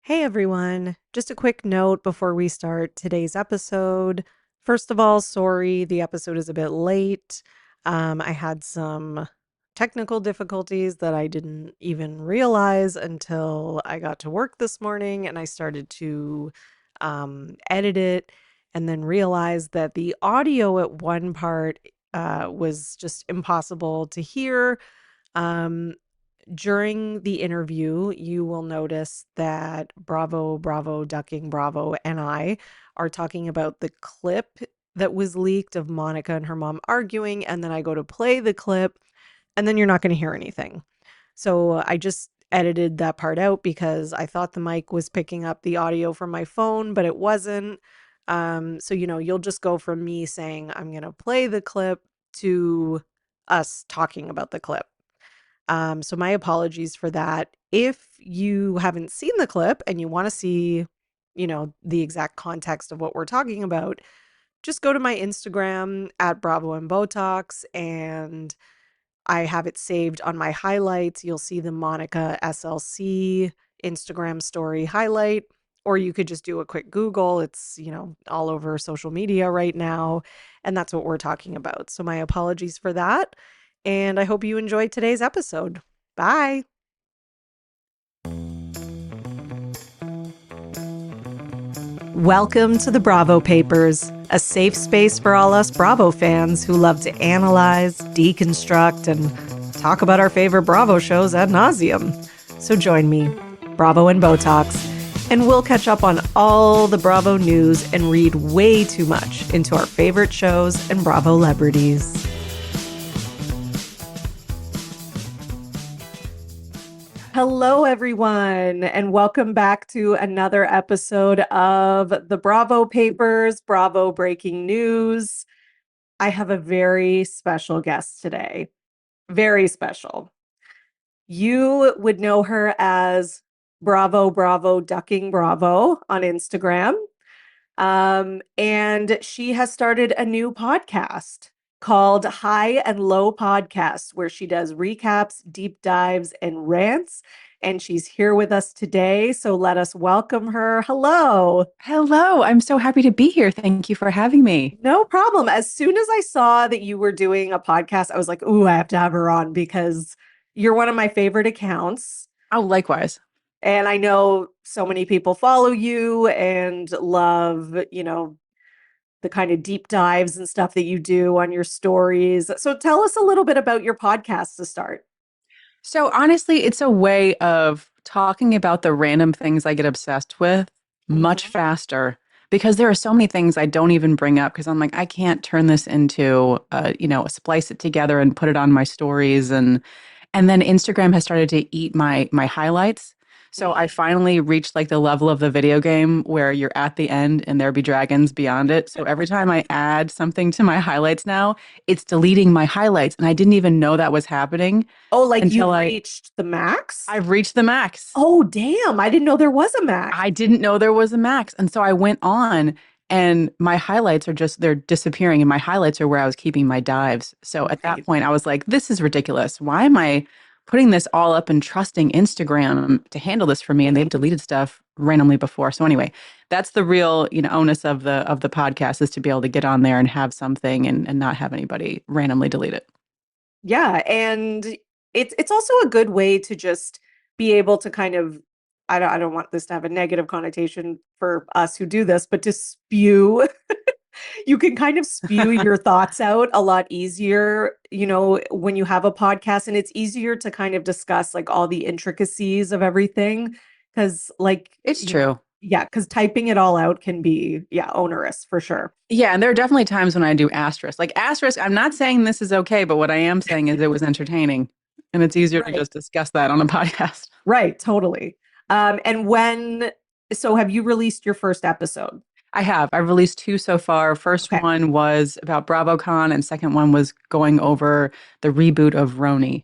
Hey everyone, just a quick note before we start today's episode. First of all, sorry, the episode is a bit late. I had some technical difficulties that I didn't even realize until I got to work this morning and I started to edit it and then realized that the audio at one part was just impossible to hear. Um, During the interview, you will notice that Bravo, Ducking Bravo, and I are talking about the clip that was leaked of Monica and her mom arguing. And then I go to play the clip, and then you're not going to hear anything. So I just edited that part out because I thought the mic was picking up the audio from my phone, but it wasn't. So you'll just go from me saying, I'm going to play the clip to us talking about the clip. So my apologies for that. If you haven't seen the clip and you want to see, the exact context of what we're talking about, just go to my Instagram at Bravo and Botox, and I have it saved on my highlights. You'll see the Monica SLC Instagram story highlight, or you could just do a quick Google. It's, all over social media right now, and that's what we're talking about. So my apologies for that. And I hope you enjoyed today's episode. Bye. Welcome to the Bravo Papers, a safe space for all us Bravo fans who love to analyze, deconstruct, and talk about our favorite Bravo shows ad nauseum. So join me, Bravo and Botox, and we'll catch up on all the Bravo news and read way too much into our favorite shows and Bravo celebrities. Hello, everyone, and welcome back to another episode of the Bravo Papers, Bravo Breaking News. I have a very special guest today. Very special. You would know her as Bravo, Ducking Bravo on Instagram. And she has started a new podcast called High and Low Podcast, where she does recaps, deep dives, and rants. And she's here with us today. So let us welcome her. Hello. Hello, I'm so happy to be here. Thank you for having me. No problem. As soon as I saw that you were doing a podcast, I was like, ooh, I have to have her on because you're one of my favorite accounts. Oh, likewise. And I know so many people follow you and love, the kind of deep dives and stuff that you do on your stories. So tell us a little bit about your podcast to start. So, honestly, it's a way of talking about the random things I get obsessed with much Mhm. faster because there are so many things I don't even bring up because I'm like, I can't turn this into, splice it together and put it on my stories. And then Instagram has started to eat my highlights. So I finally reached like the level of the video game where you're at the end and there be dragons beyond it. So every time I add something to my highlights now, it's deleting my highlights. And I didn't even know that was happening Oh, like until you've reached the max? I've reached the max. Oh, damn. I didn't know there was a max. I didn't know there was a max. And so I went on and my highlights are just, they're disappearing. And my highlights are where I was keeping my dives. So at that Right. point, I was like, this is ridiculous. Why am I putting this all up and trusting Instagram to handle this for me? And they've deleted stuff randomly before. So anyway, that's the real, onus of the podcast is to be able to get on there and have something and not have anybody randomly delete it. Yeah. And it's also a good way to just be able to kind of I don't want this to have a negative connotation for us who do this, but to spew you can kind of spew your thoughts out a lot easier, when you have a podcast, and it's easier to kind of discuss like all the intricacies of everything. Cause like, It's true. yeah, because typing it all out can be, yeah, onerous for sure. Yeah, and there are definitely times when I do asterisk. Like asterisk, I'm not saying this is okay, but what I am saying is it was entertaining. And it's easier to Right. just discuss that on a podcast. Right. Totally. And so have you released your first episode? I have. I've released two so far. First Okay. one was about BravoCon, and second one was going over the reboot of Roni.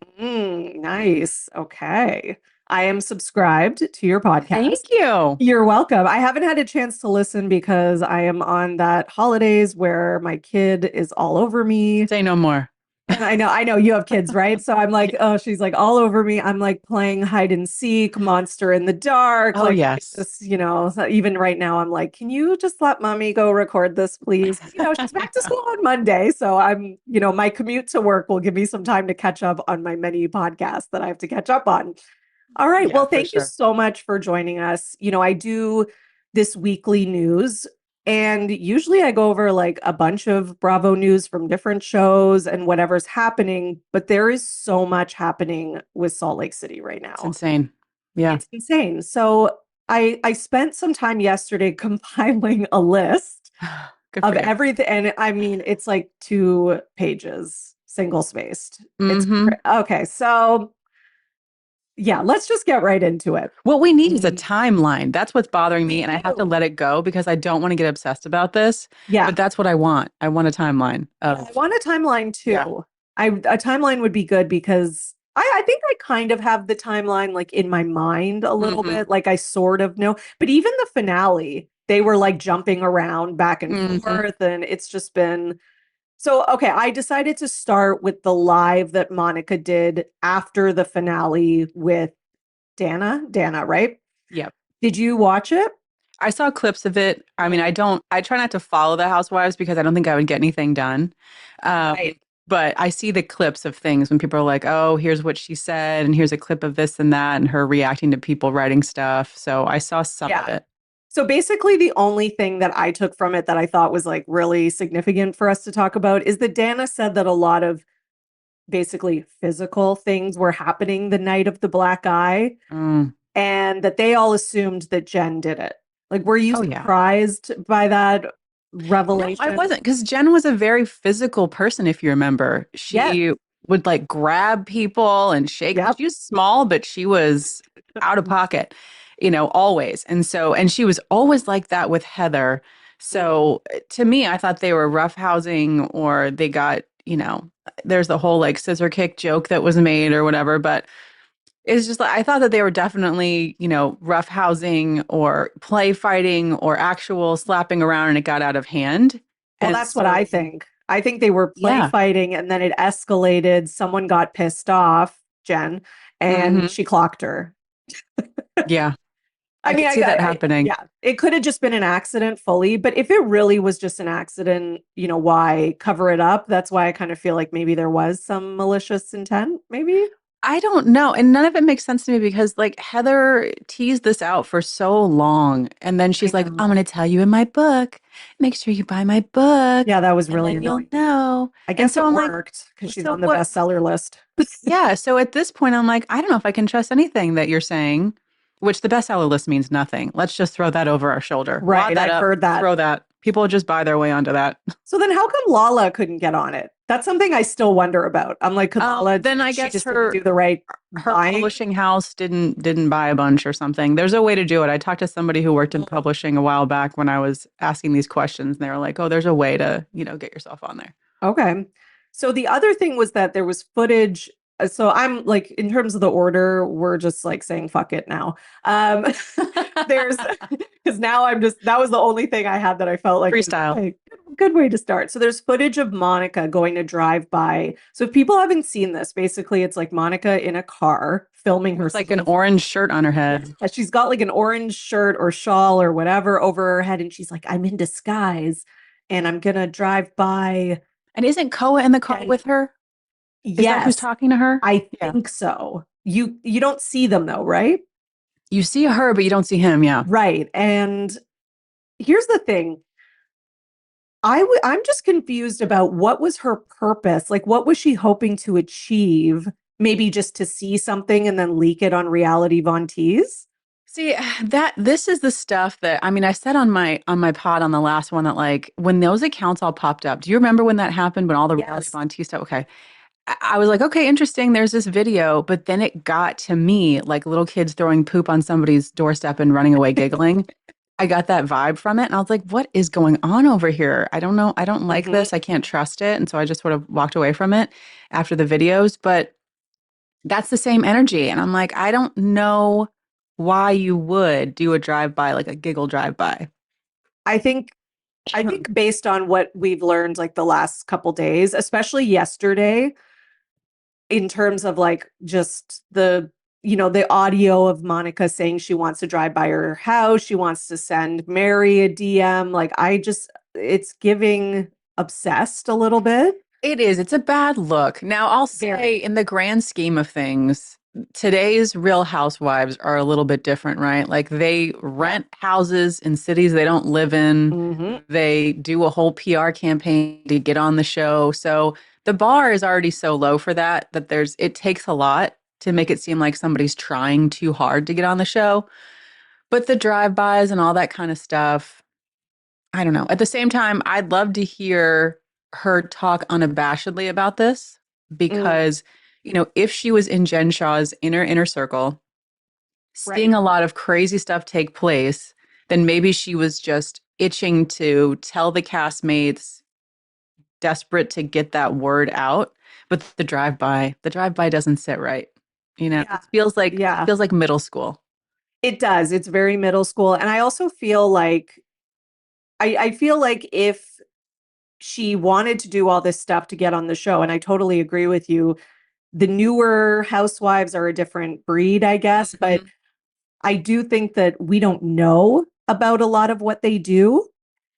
Nice. Okay. I am subscribed to your podcast. Thank you. You're welcome. I haven't had a chance to listen because I am on that holidays where my kid is all over me. Say no more. And I know you have kids, right? So I'm like, oh, she's like all over me. I'm like playing hide and seek, monster in the dark. Oh, Like, yes. just, so even right now, I'm like, can you just let mommy go record this, please? She's back to school on Monday. So my commute to work will give me some time to catch up on my many podcasts that I have to catch up on. All right. Yeah, Well, for thank you sure. so much for joining us. I do this weekly news, and usually I go over like a bunch of Bravo news from different shows and whatever's happening, but there is so much happening with Salt Lake City right It's now. insane. Yeah. It's insane. So I spent some time yesterday compiling a list Good of for you. everything, and I mean it's like 2 pages, single spaced. Hmm. Okay, so yeah, let's just get right into it. What we need is a Mm, timeline. That's what's bothering We me, and I have to do. let it go because I don't want to get obsessed about this. Yeah. But that's what I want. I want a timeline Yeah, I of, want a timeline yeah. too. A timeline would be good because I think I kind of have the timeline like in my mind a little Hmm. bit. Like I sort of know. But even the finale, they were like jumping around back and Hmm. forth, and it's just been so okay. I decided to start with the live that Monica did after the finale with Dana. Dana, right? Yep. Did you watch it? I saw clips of it. I mean, Mm, I try not to follow the housewives because I don't think I would get anything done. Um, right. but I see the clips of things when people are like, oh, here's what she said, and here's a clip of this and that, and her reacting to people writing stuff. So I saw some of Yeah. it. So basically, the only thing that I took from it that I thought was like really significant for us to talk about is that Dana said that a lot of basically physical things were happening the night of the black eye Mm. and that they all assumed that Jen did it. Like, were you Oh, yeah. surprised by that No, I revelation? wasn't because Jen was a very physical person, if you remember. Yes. She would like grab people and shake. Yep. She was small, but she was out of pocket, always. And she was always like that with Heather. Mhm. So to me, I thought they were roughhousing or they got, there's the whole like scissor kick joke that was made or whatever. But it's just like I thought that they were definitely, roughhousing or play fighting or actual slapping around and it got out of hand. Well, And that's what I so, think. I think they were play yeah. fighting and then it escalated. Someone got pissed off, Jen, and Hmm. she clocked her. Yeah. I I mean, could see that happening. yeah, it could have just been an accident fully, but if it really was just an accident, why cover it up? That's why I kind of feel like maybe there was some malicious intent, maybe. I don't know. And none of it makes sense to me because like Heather teased this out for so long. And then I she's like, I'm know. going to tell you in my book. Make sure you buy my book Yeah, that was and really then you'll annoying. know. I And guess so it I'm like, worked because she's so on the what? bestseller list. Yeah. So at this point, I'm like, I don't know if I can trust anything that you're saying, which the bestseller list means nothing. Let's just throw that over our shoulder. Wad Right, that I've up, heard that. throw that. People just buy their way onto that. So then how come Lala couldn't get on it? That's something I still wonder about. I'm like, could Lala, Then I she guess just didn't her do the right her buying? publishing house didn't buy a bunch or something. There's a way to do it. I talked to somebody who worked in publishing a while back when I was asking these questions, and they were like, "Oh, there's a way to, get yourself on there." Okay. So the other thing was that there was footage. So I'm like, in terms of the order, we're just like saying fuck it now. Um, there's because now I'm just that was the only thing I had that I felt like was Freestyle. okay, good way to start. So there's footage of Monica going to drive by. So if people haven't seen this, basically it's like Monica in a car filming With like an herself. orange shirt on her Yeah. head. She's got like an orange shirt or shawl or whatever over her head, and she's like, I'm in disguise and I'm gonna drive by. And isn't Koa in the car And with her? Is that who's yes, talking to her? I Yeah. think so. You don't see them though, right? You see her, but you don't see him. Yeah. Right. And here's the thing. I'm just confused about what was her purpose? Like what was she hoping to achieve? Maybe just to see something and then leak it on Reality Von Tease? See, that this is the stuff that I mean, I said on my pod on the last one that like when those accounts all popped up. Do you remember when that happened when all the reality Yes. Von T stuff? Okay. I was like, okay, interesting. There's this video, but then it got to me like little kids throwing poop on somebody's doorstep and running away giggling. I got that vibe from it. And I was like, what is going on over here? I don't know. I don't like Mhm. this. I can't trust it. And so I just sort of walked away from it after the videos. But that's the same energy. And I'm like, I don't know why you would do a drive by, like a giggle drive by. I think I think based on what we've learned like the last couple days, especially yesterday, in terms of like just the audio of Monica saying she wants to drive by her house, she wants to send Mary a DM. Like it's giving obsessed a little bit. It is. It's a bad look. Now, I'll say, Very. in the grand scheme of things, today's Real Housewives are a little bit different, right? Like they rent houses in cities they don't live in. Hmm. They do a whole PR campaign to get on the show. So the bar is already so low for that it takes a lot to make it seem like somebody's trying too hard to get on the show. But the drive-bys and all that kind of stuff, I don't know. At the same time, I'd love to hear her talk unabashedly about this Mm, because, if she was in Jen Shah's inner circle, seeing right. a lot of crazy stuff take place, then maybe she was just itching to tell the castmates, desperate to get that word out. But the drive by doesn't sit right. Yeah. It Yeah. feels like middle school. It does. It's very middle school. And I also feel like I feel like if she wanted to do all this stuff to get on the show, and I totally agree with you, the newer housewives are a different breed, I guess. But Mhm. I do think that we don't know about a lot of what they do.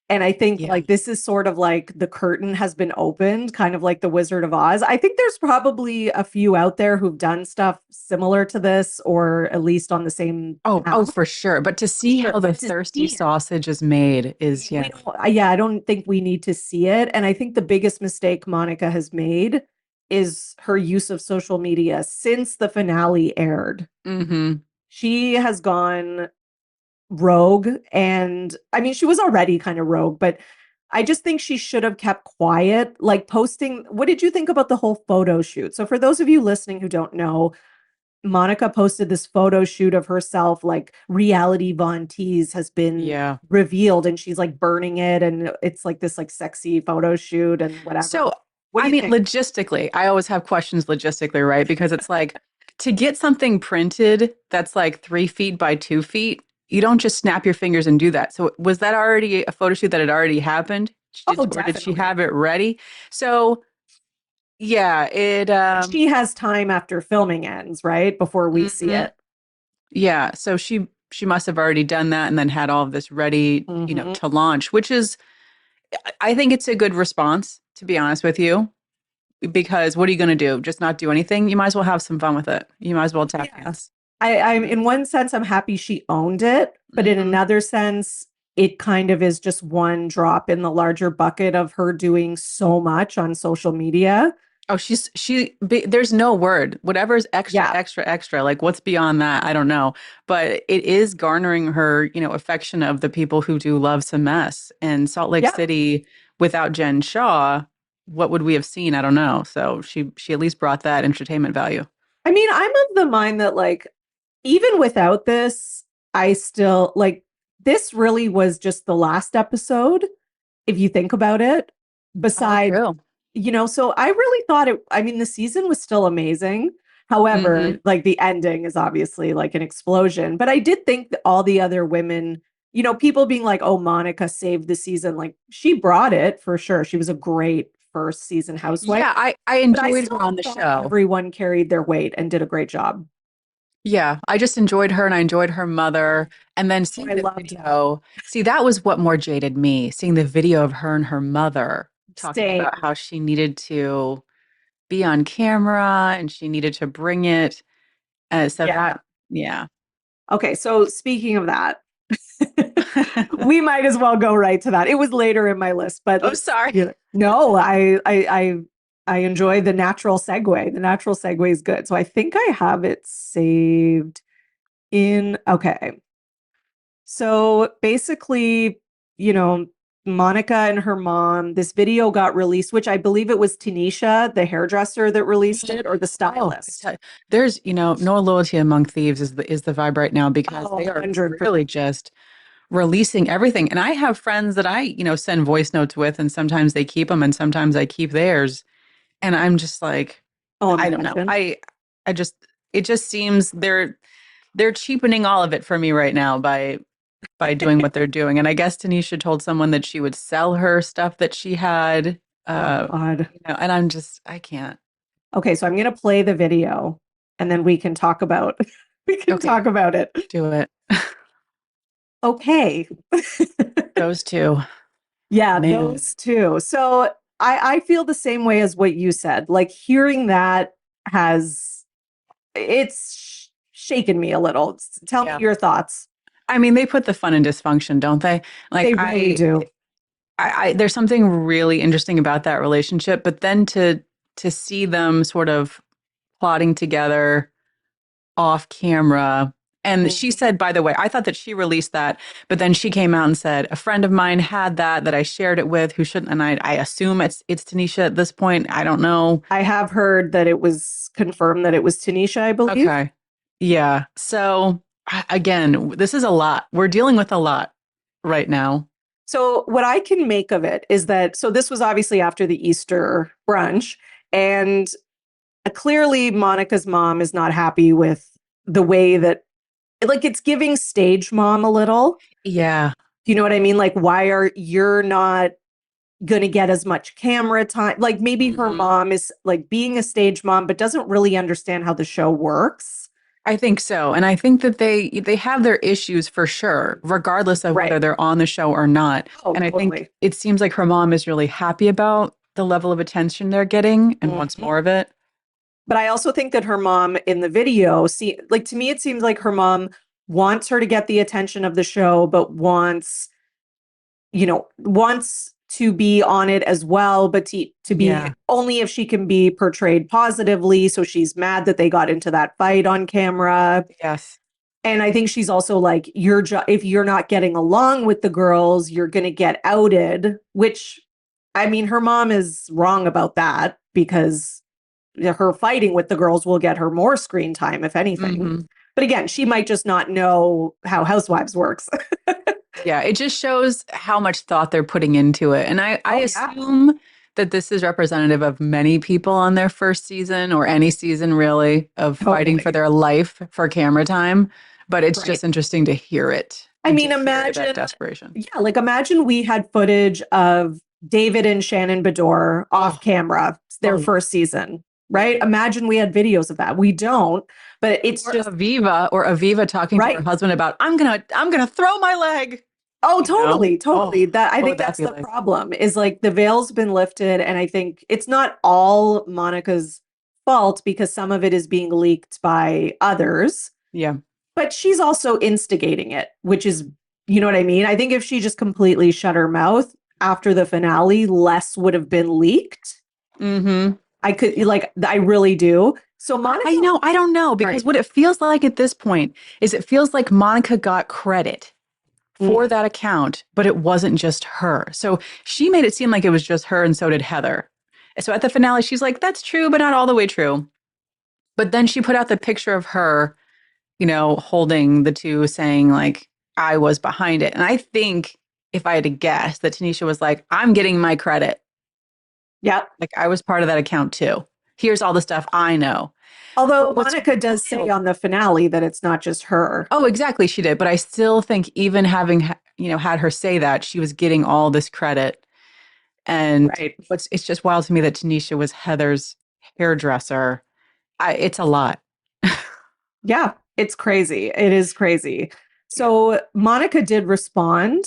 And I think Yeah. like this is sort of like the curtain has been opened, kind of like the Wizard of Oz. I think there's probably a few out there who've done stuff similar to this, or at least on the same Oh, path. for sure. But to For see sure. how the But to thirsty see it, sausage is made is, we yeah. don't, yeah, I don't think we need to see it. And I think the biggest mistake Monica has made is her use of social media since the finale aired. Hmm. She has gone rogue. And I mean, she was already kind of rogue, but I just think she should have kept quiet, like posting. What did you think about the whole photo shoot? So, for those of you listening who don't know, Monica posted this photo shoot of herself, like reality Von Teese has been Yeah. revealed, and she's like burning it, and it's like this like sexy photo shoot and whatever. So, What do I you mean, think? logistically, I always have questions logistically, right? Because it's like to get something printed that's like 3 feet by 2 feet, you don't just snap your fingers and do that. So, was that already a photo shoot that had already happened? Oh, Or did she definitely. have it ready? So, yeah, And she has time after filming ends, right? Before we see mhm. it. Yeah, so she must have already done that and then had all of this ready, Hmm. to launch, which is I think it's a good response, to be honest with you, because what are you going to do? Just not do anything? You might as well have some fun with it. You might as well tap Yeah. dance. I'm in one sense, I'm happy she owned it, but in Hmm. another sense, it kind of is just one drop in the larger bucket of her doing so much on social media. Oh, there's no word. Whatever's extra, Yeah. extra, extra, like what's beyond that, I don't know. But it is garnering her, affection of the people who do love some mess. And Salt Lake Yeah. City, without Jen Shaw, what would we have seen? I don't know. So she at least brought that entertainment value. I mean, I'm of the mind that like even without this, I still like this really was just the last episode if you think about it. Oh, Besides, true. so I really thought I mean, the season was still amazing. Hmm. However, like the ending is obviously like an explosion. But I did think that all the other women, people being like, oh, Monica saved the season, like she brought it for sure. She was a great first season housewife. Yeah, I But I enjoyed her still on the thought show. everyone carried their weight and did a great job. Yeah, I just enjoyed her and I enjoyed her mother. And then Oh, seeing I the loved that. video, see, that was what more jaded me, seeing the video of her and her mother talking about Same. how she needed to be on camera and she needed to bring it. So Yeah. yeah. Okay. So speaking of that, we might as well go right to that. It was later in my list, but Oh, let's, sorry. no, I enjoy the natural segue. The natural segue is good. So I think I have it saved okay. So basically, you know, Monica and her mom, this video got released, which I believe it was Tanisha, the hairdresser, that released it, or the Oh, stylist. there's, no loyalty among thieves is the vibe right now because Oh, they are 100%. really just releasing everything. And I have friends that I, send voice notes with, and sometimes they keep them and sometimes I keep theirs. And I'm just like, Oh, I don't know. imagine. I just it just seems they're cheapening all of it for me right now by by doing what they're doing. And I guess Tanisha told someone that she would sell her stuff that she had. Oh God. And I'm just, I can't. Okay, so I'm gonna play the video and then we can talk about we can Okay, talk about it. do it. Okay. Those two, Yeah, man. those two. So I feel the same way as what you said. Like hearing that has shaken me a little. Tell me Yeah. your thoughts. I mean, they put the fun in dysfunction, don't they? Like They really do. there's something really interesting about that relationship, but then to see them sort of plotting together off camera. And she Mhm. said, by the way, I thought that she released that, but then she came out and said, a friend of mine had that I shared it with who shouldn't. And I assume it's Tanisha at this point. I don't know. I have heard that it was confirmed that it was Tanisha, I believe. Okay. Yeah. So again, this is a lot. We're dealing with a lot right now. So, what I can make of it is that so this was obviously after the Easter brunch, and clearly Monica's mom is not happy with the way that, like, it's giving stage mom a little. Yeah. Do you know what I mean? Like, why are you're not going to get as much camera time? Like, maybe her Mhm. mom is like being a stage mom, but doesn't really understand how the show works. I think so. And I think that they have their issues for sure, regardless of Right. whether they're on the show or not. Oh, And I think totally. it seems like her mom is really happy about the level of attention they're getting and wants Mhm. more of it. But I also think that her mom in the video, see, like to me, it seems like her mom wants her to get the attention of the show, but wants to be on it as well, but to be Yeah. only if she can be portrayed positively. So she's mad that they got into that fight on camera. Yes. And I think she's also like, if you're not getting along with the girls, you're going to get outed, which I mean, her mom is wrong about that because her fighting with the girls will get her more screen time, if anything. Hmm. But again, she might just not know how Housewives works. Yeah. It just shows how much thought they're putting into it. And I Oh, yeah. assume that this is representative of many people on their first season or any season really of fighting for Totally. their life for camera time. But it's Right. just interesting to hear it I and to mean, hear that imagine, desperation. yeah, like imagine we had footage of David and Shannon Bedore off Oh, camera, their oh, first season, yeah. right? Imagine we had videos of that. We don't, but it's Or just Aviva talking to her right. husband about I'm gonna throw my leg, Oh, you know? totally, Oh, totally. That I what think would that that's be the like? problem is like the veil's been lifted, and I think it's not all Monica's fault because some of it is being leaked by others, Yeah. but she's also instigating it, which is, you know what I mean? I think if she just completely shut her mouth after the finale, less would have been leaked. Mm-hmm. I could like I really do. So I Monica, know, I don't know, right. because what it feels like at this point is it feels like Monica got credit for Mm, that account, but it wasn't just her. So she made it seem like it was just her, and so did Heather. So at the finale, she's like, that's true, but not all the way true. But then she put out the picture of her, holding the two, saying, like, I was behind it. And I think if I had to guess, that Tanisha was like, I'm getting my credit. yeah. Like, I was part of that account too. Here's all the stuff I know. Although But what's Monica does say wild, on the finale that it's not just her. oh, exactly, she did. But I still think even having, had her say that, she was getting all this credit. And Right. it's just wild to me that Tanisha was Heather's hairdresser. It's a lot. Yeah, it's crazy. It is crazy. Yeah. So Monica did respond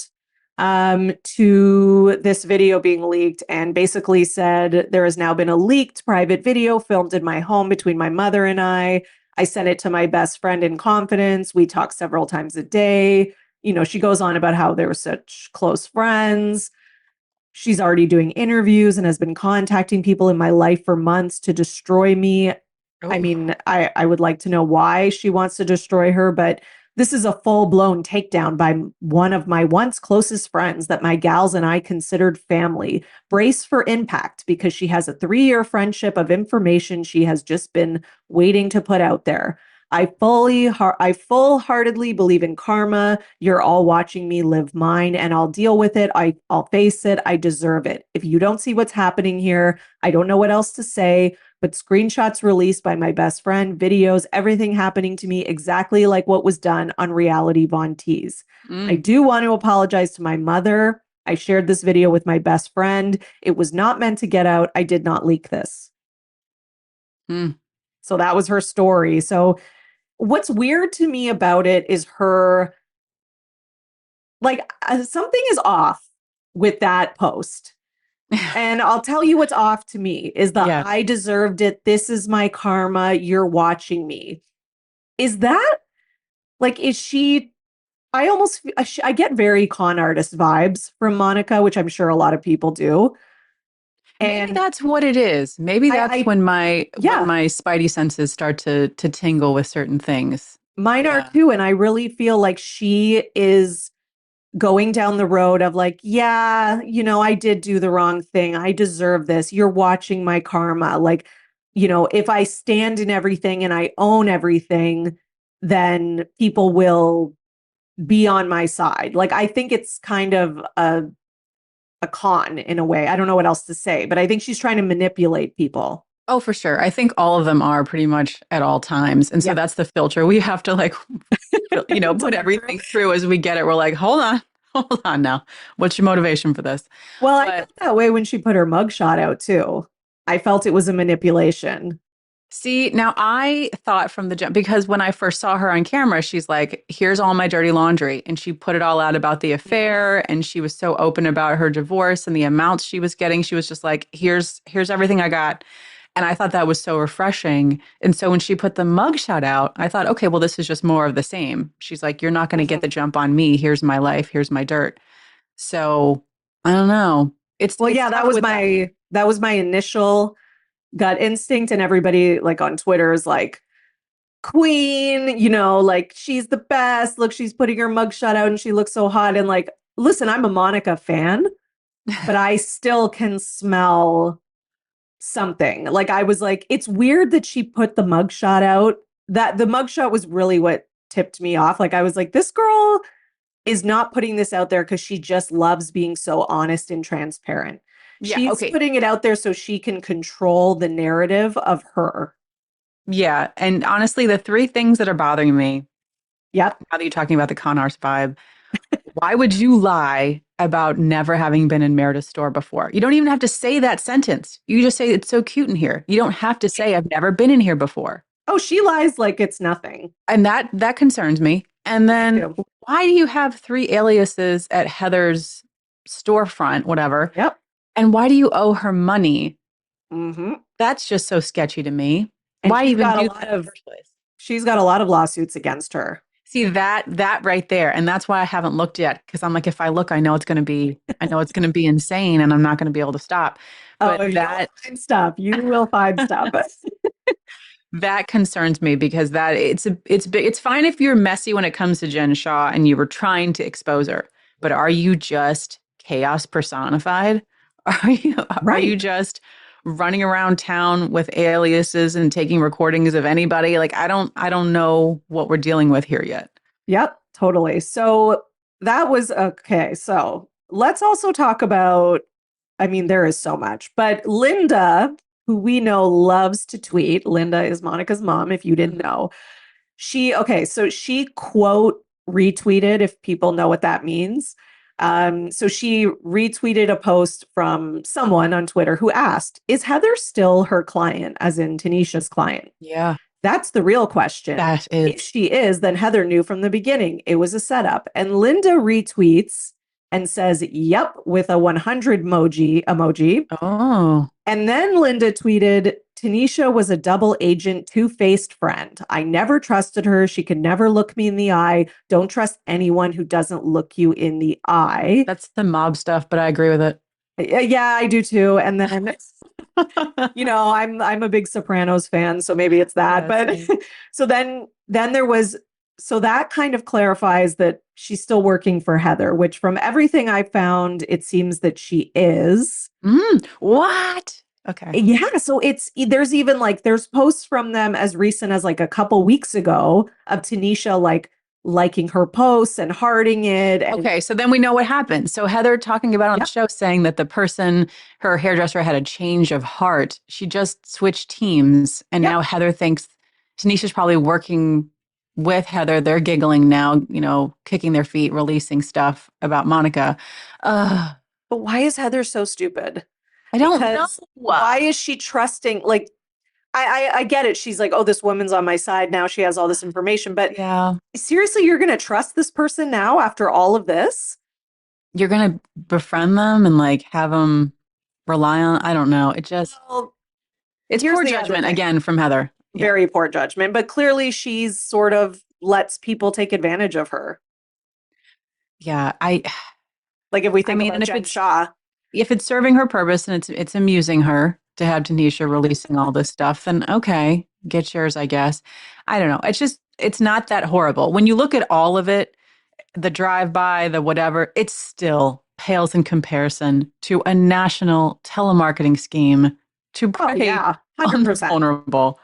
to this video being leaked and basically said there has now been a leaked private video filmed in my home between my mother and I. I sent it to my best friend in confidence. We talk several times a day. She goes on about how they were such close friends. She's already doing interviews and has been contacting people in my life for months to destroy me. I Oh, mean, I would like to know why she wants to destroy her, but this is a full-blown takedown by one of my once closest friends that my gals and I considered family. Brace for impact because she has a 3-year friendship of information she has just been waiting to put out there. I full-heartedly believe in karma. You're all watching me live mine and I'll deal with it. I'll face it. I deserve it. If you don't see what's happening here, I don't know what else to say, but screenshots released by my best friend, videos, everything happening to me exactly like what was done on Reality Von Tease. I Mm, do want to apologize to my mother. I shared this video with my best friend. It was not meant to get out. I did not leak this. mm. So that was her story. So what's weird to me about it is her, like, something is off with that post. And I'll tell you what's off to me is the Yeah. I deserved it. This is my karma. You're watching me. Is that like, is she? I almost, I get very con artist vibes from Monica, which I'm sure a lot of people do. Maybe And that's what it is. Maybe that's I, when yeah, my spidey senses start to tingle with certain things. mine are Yeah. too. And I really feel like she is going down the road of like, yeah, I did do the wrong thing. I deserve this. You're watching my karma. Like, if I stand in everything and I own everything, then people will be on my side. Like, I think it's kind of a con in a way. I don't know what else to say, but I think she's trying to manipulate people. Oh, for sure. I think all of them are pretty much at all times. And so Yeah. that's the filter. We have to like, To put look through. everything through as we get it. We're like, hold on, hold on now. What's your motivation for this? Well, I But felt that way when she put her mugshot out too. I felt it was a manipulation. see, now I thought from the jump, because when I first saw her on camera, she's like, here's all my dirty laundry. And she put it all out about the affair. And she was so open about her divorce and the amounts she was getting. She was just like, here's everything I got. And I thought that was so refreshing. And so when she put the mugshot out, I thought, okay, well, this is just more of the same. She's like, you're not going to get Mhm. the jump on me. Here's my life. Here's my dirt. So I don't know. Well, It's yeah, tough with that. that was my initial gut instinct, and everybody like on Twitter is like, Queen, like she's the best. Look, she's putting her mugshot out and she looks so hot. And like, listen, I'm a Monica fan, but I still can smell something. Like I was like, it's weird that she put the mugshot out. That the mugshot was really what tipped me off. Like I was like, this girl is not putting this out there because she just loves being so honest and transparent. Yeah. She's Okay. putting it out there so she can control the narrative of her. Yeah. And honestly, the three things that are bothering me, Yep. now that you're talking about the con artist vibe, why would you lie about never having been in Meredith's store before? You don't even have to say that sentence. You just say it's so cute in here. You don't have to say I've never been in here before. Oh, she lies like it's nothing. And that concerns me. And Me then too. why do you have three aliases at Heather's storefront, whatever? Yep. And why do you owe her money? Hmm. That's just so sketchy to me. And Why even do that in the first place? she's got a lot of lawsuits against her. See that right there, and that's why I haven't looked yet because I'm like, if I look, I know it's going to be insane, and I'm not going to be able to stop. Oh, But you'll find stuff. You will find stuff. that concerns me because it's big. It's fine if you're messy when it comes to Jen Shaw and you were trying to expose her, but are you just chaos personified? Are you Right. just running around town with aliases and taking recordings of anybody? Like I don't know what we're dealing with here yet. Yep, totally. So that was okay. So let's also talk about, I mean, there is so much, but Linda, who we know loves to tweet, Linda is Monica's mom, if you didn't Mhm. know. Okay, so she quote retweeted, if people know what that means. So she retweeted a post from someone on Twitter who asked, is Heather still her client, as in Tanisha's client? Yeah, That's the real question. that If is. she is, then Heather knew from the beginning it was a setup. And Linda retweets and says, yep, with a 100 emoji. Oh, And then Linda tweeted, Tanisha was a double agent, two-faced friend. I never trusted her. She could never look me in the eye. Don't trust anyone who doesn't look you in the eye. that's the mob stuff, but I agree with it. Yeah, I do too. And then I'm a big Sopranos fan, so maybe it's that. Yeah, But same. so then there was, so that kind of clarifies that she's still working for Heather, which from everything I found, it seems that she is. What? Okay. Yeah, so there's even like there's posts from them as recent as like a couple weeks ago of Tanisha like liking her posts and hearting it. And Okay, so then we know what happened. So Heather talking about on the yep, show saying that the person, her hairdresser, had a change of heart. She just switched teams, and yep. now Heather thinks Tanisha's probably working with Heather. They're giggling now, kicking their feet, releasing stuff about Monica. Uh, But why is Heather so stupid? I don't know. Because why is she trusting? Like, I get it. She's like, oh, this woman's on my side now. She has all this information. But Yeah, seriously, you're going to trust this person now after all of this? you're gonna befriend them and like have them rely on. I don't know. Well, It's here's poor the other judgment thing. again from Heather. Yeah. Very poor judgment. But clearly, she's sort of lets people take advantage of her. Yeah, I Like if we I think mean, about and Jen Shaw, if it's serving her purpose and it's amusing her to have Tanisha releasing all this stuff, then okay, get yours, I guess. I don't know. It's not that horrible. When you look at all of it, the drive-by, the whatever, it still pales in comparison to a national telemarketing scheme to oh prey yeah, on the 100%. vulnerable.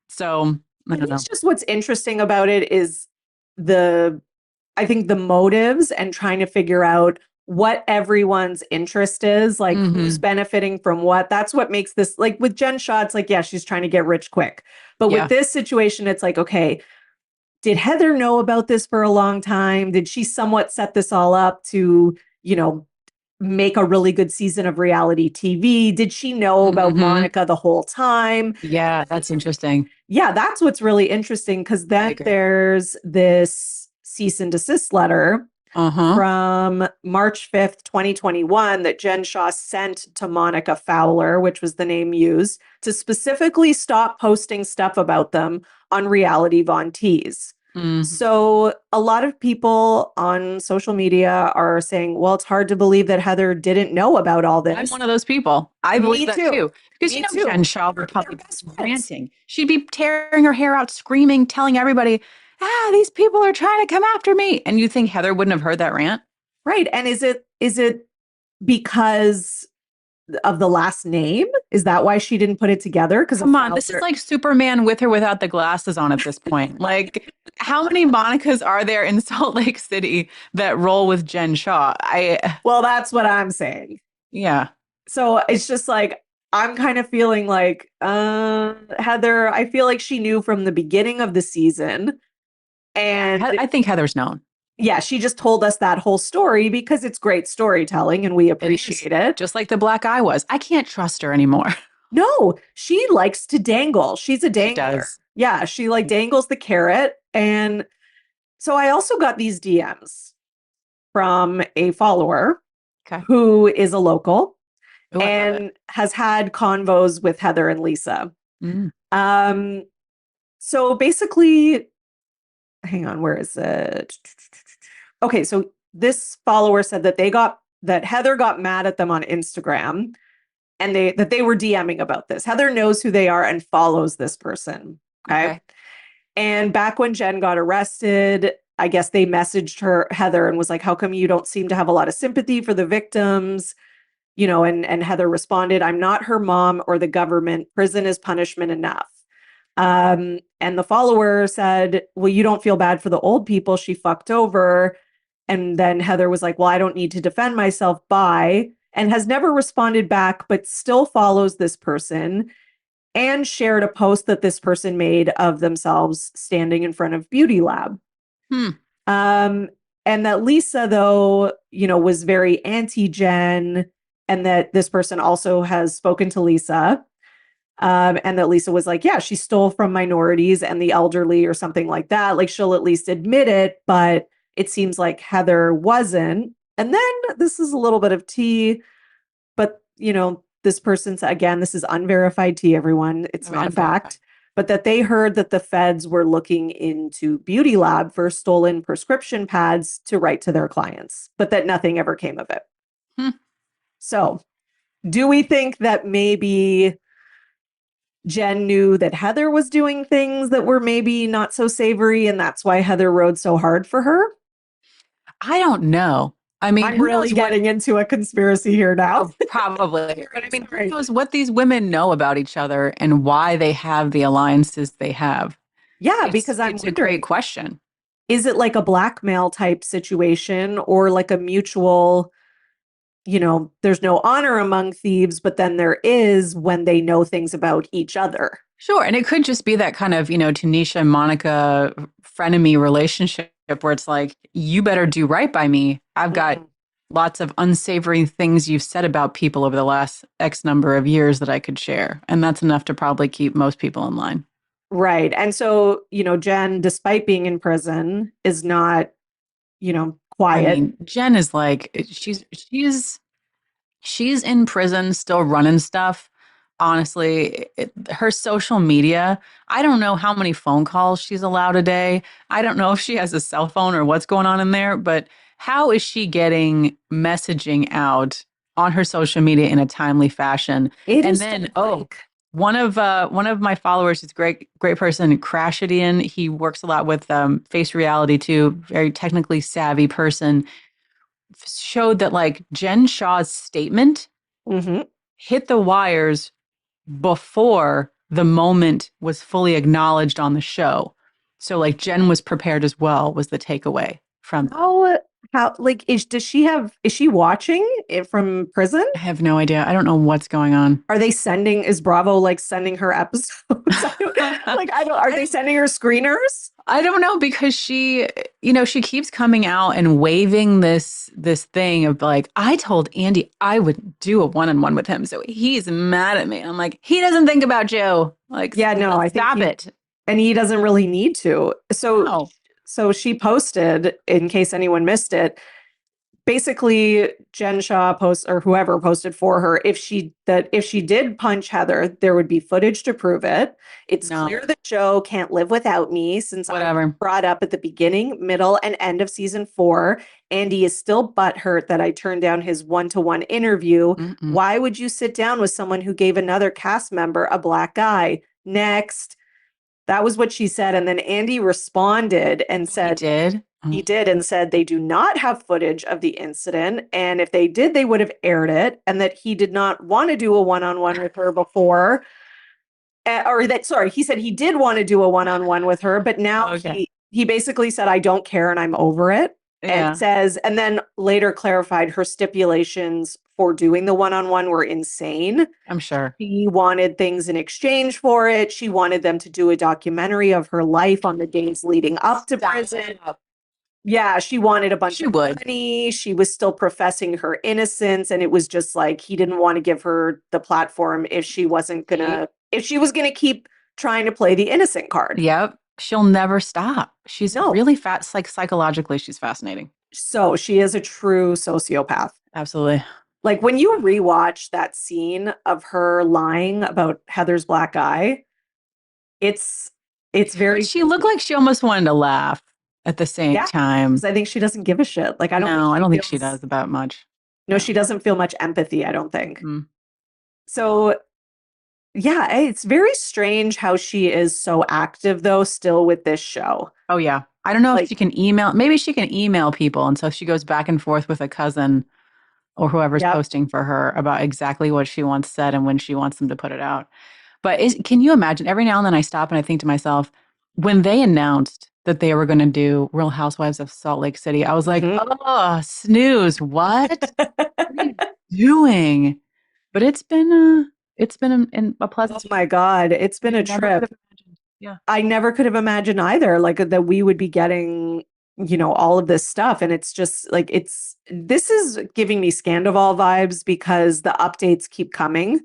So I I don't think know. it's just what's interesting about it is the I think the motives and trying to figure out what everyone's interest is, like who's Hmm. benefiting from what. That's what makes this like with Jen Shaw, it's like, yeah, she's trying to get rich quick. But with Yeah. this situation, it's like, okay, did Heather know about this for a long time? Did she somewhat set this all up to, you know, make a really good season of reality TV? Did she know about Hmm. Monica the whole time? Yeah, that's interesting. Yeah, that's what's really interesting because I then agree. there's this cease and desist letter Uh-huh. from March 5th, 2021, that Jen Shaw sent to Monica Fowler, which was the name used, to specifically stop posting stuff about them on Reality Von Tease. Hmm. So a lot of people on social media are saying, well, it's hard to believe that Heather didn't know about all I'm this. one of those people. I believe Me that too. too. Because Me Jen too. Shaw would They're probably be best friends. ranting. She'd be tearing her hair out, screaming, telling everybody, these people are trying to come after me. And you think Heather wouldn't have heard that rant? Right. And is it because of the last name? Is that why she didn't put it together? Because of Come on, this is Fowler. like Superman with or without the glasses on at this point. Like, how many Monicas are there in Salt Lake City that roll with Jen Shaw? Well, that's what I'm saying. Yeah. So it's just like I'm kind of feeling like Heather, I feel like she knew from the beginning of the season. Yeah. And I think Heather's known. yeah, she just told us that whole story because it's great storytelling and we It is. appreciate it. Just like the black eye was. I can't trust her anymore. No, she likes to dangle. She's a She dangler. does. Yeah, she like dangles the carrot. And so I also got these DMs from a follower Okay. who is a local Oh, I love it. and has had convos with Heather and Lisa. Mm. Um, so basically, hang on, where is it? Okay, so this follower said that Heather got mad at them on Instagram and they were DMing about this. Heather knows who they are and follows this person. Okay. Okay. And back when Jen got arrested, I guess they messaged her, Heather, and was like, how come you don't seem to have a lot of sympathy for the victims? And Heather responded, I'm not her mom or the government. Prison is punishment enough. And the follower said, well, you don't feel bad for the old people she fucked over. And then Heather was like, well, I don't need to defend myself by, and has never responded back, but still follows this person and shared a post that this person made of themselves standing in front of Beauty Lab. Hmm. Um, and that Lisa, though, was very anti Jen, and that this person also has spoken to Lisa. And that Lisa was like, yeah, she stole from minorities and the elderly or something like that. Like she'll at least admit it, but it seems like Heather wasn't. And then this is a little bit of tea, but this person's again, this is unverified tea, everyone. It's I mean, not a unverified. fact, but that they heard that the feds were looking into Beauty Lab for stolen prescription pads to write to their clients, but that nothing ever came of it. Hmm. So, do we think that maybe Jen knew that Heather was doing things that were maybe not so savory, and that's why Heather rode so hard for her? I don't know. I mean, I'm who really knows what? getting into a conspiracy here now. Oh, probably. But I mean, who Sorry. knows what these women know about each other and why they have the alliances they have? Yeah, It's because I'm it's a great wondering, question. is it like a blackmail type situation or like a mutual, there's no honor among thieves, but then there is when they know things about each other. Sure. And it could just be that kind of, Tanisha and Monica frenemy relationship where it's like, you better do right by me. I've got Mhm. lots of unsavory things you've said about people over the last X number of years that I could share. And that's enough to probably keep most people in line. Right. And so, Jen, despite being in prison, is not, I quiet. mean, Jen is like, she's in prison still running stuff. Honestly, her social media, I don't know how many phone calls she's allowed a day. I don't know if she has a cell phone or what's going on in there, but how is she getting messaging out on her social media in a timely fashion? It And is then, so oh, like, one of my followers is great person, Crashidian. He works a lot with face reality too, very technically savvy person, showed that like Jen Shaw's statement mhm. hit the wires before the moment was fully acknowledged on the show. So like Jen was prepared as well was the takeaway from that. How like is she watching it from prison? I have no idea. I don't know what's going on. Is Bravo like sending her episodes? Are I they sending her screeners? I don't know because she keeps coming out and waving this thing of like, I told Andy I would do a one-on-one with him, so he's mad at me. I'm like, he doesn't think about Joe. Like, Yeah, no, I think stop it. and he doesn't really need to. No, So she posted, in case anyone missed it, basically Jen Shaw posts or whoever posted for her if she did punch Heather, there would be footage to prove it. It's no, clear that Joe can't live without me since I was whatever. brought up at the beginning, middle, and end of season 4. Andy is still butthurt that I turned down his one-to-one interview. Mm-mm. Why would you sit down with someone who gave another cast member a black eye? Next. That was what she said. And then Andy responded and Oh, he said, did. he Oh, did and said they do not have footage of the incident. And if they did, they would have aired it. And that he did not want to do a one on one with her before. Or that, sorry, he said he did want to do a one on one with her, but now okay. he basically said, I don't care and I'm over it. And Yeah, says, and then later clarified her stipulations for doing the one on one were insane. I'm sure. She wanted things in exchange for it. She wanted them to do a documentary of her life on the days leading up to prison. Stop. Yeah, she wanted a bunch She of would. money. She was still professing her innocence. And it was just like he didn't want to give her the platform See? if she was gonna keep trying to play the innocent card. Yep. She'll never stop. She's No. really fast, like psychologically, she's fascinating. So she is a true sociopath. Absolutely. Like when you rewatch that scene of her lying about Heather's black eye, it's it's But very she looked like she almost wanted to laugh at the same yeah, time. because I think she doesn't give a shit. Like I don't think No, I she don't think she feels does about much. no, No. she doesn't feel much empathy, I don't think. Mm. So yeah, it's very strange how she is so active though, still with this show. Oh, yeah. I don't know if Like, she can email. Maybe she can email people. And so she goes back and forth with a cousin or whoever's yep. posting for her about exactly what she wants said and when she wants them to put it out. But can you imagine? Every now and then I stop and I think to myself, when they announced that they were going to do Real Housewives of Salt Lake City, I was like, Mhm. oh, snooze. What? What are you doing? But it's been a Oh pleasant my God, it's been we a never could trip. have imagined. Yeah. I never could have imagined either, like that we would be getting, all of this stuff. And it's just like this is giving me Scandival vibes because the updates keep coming.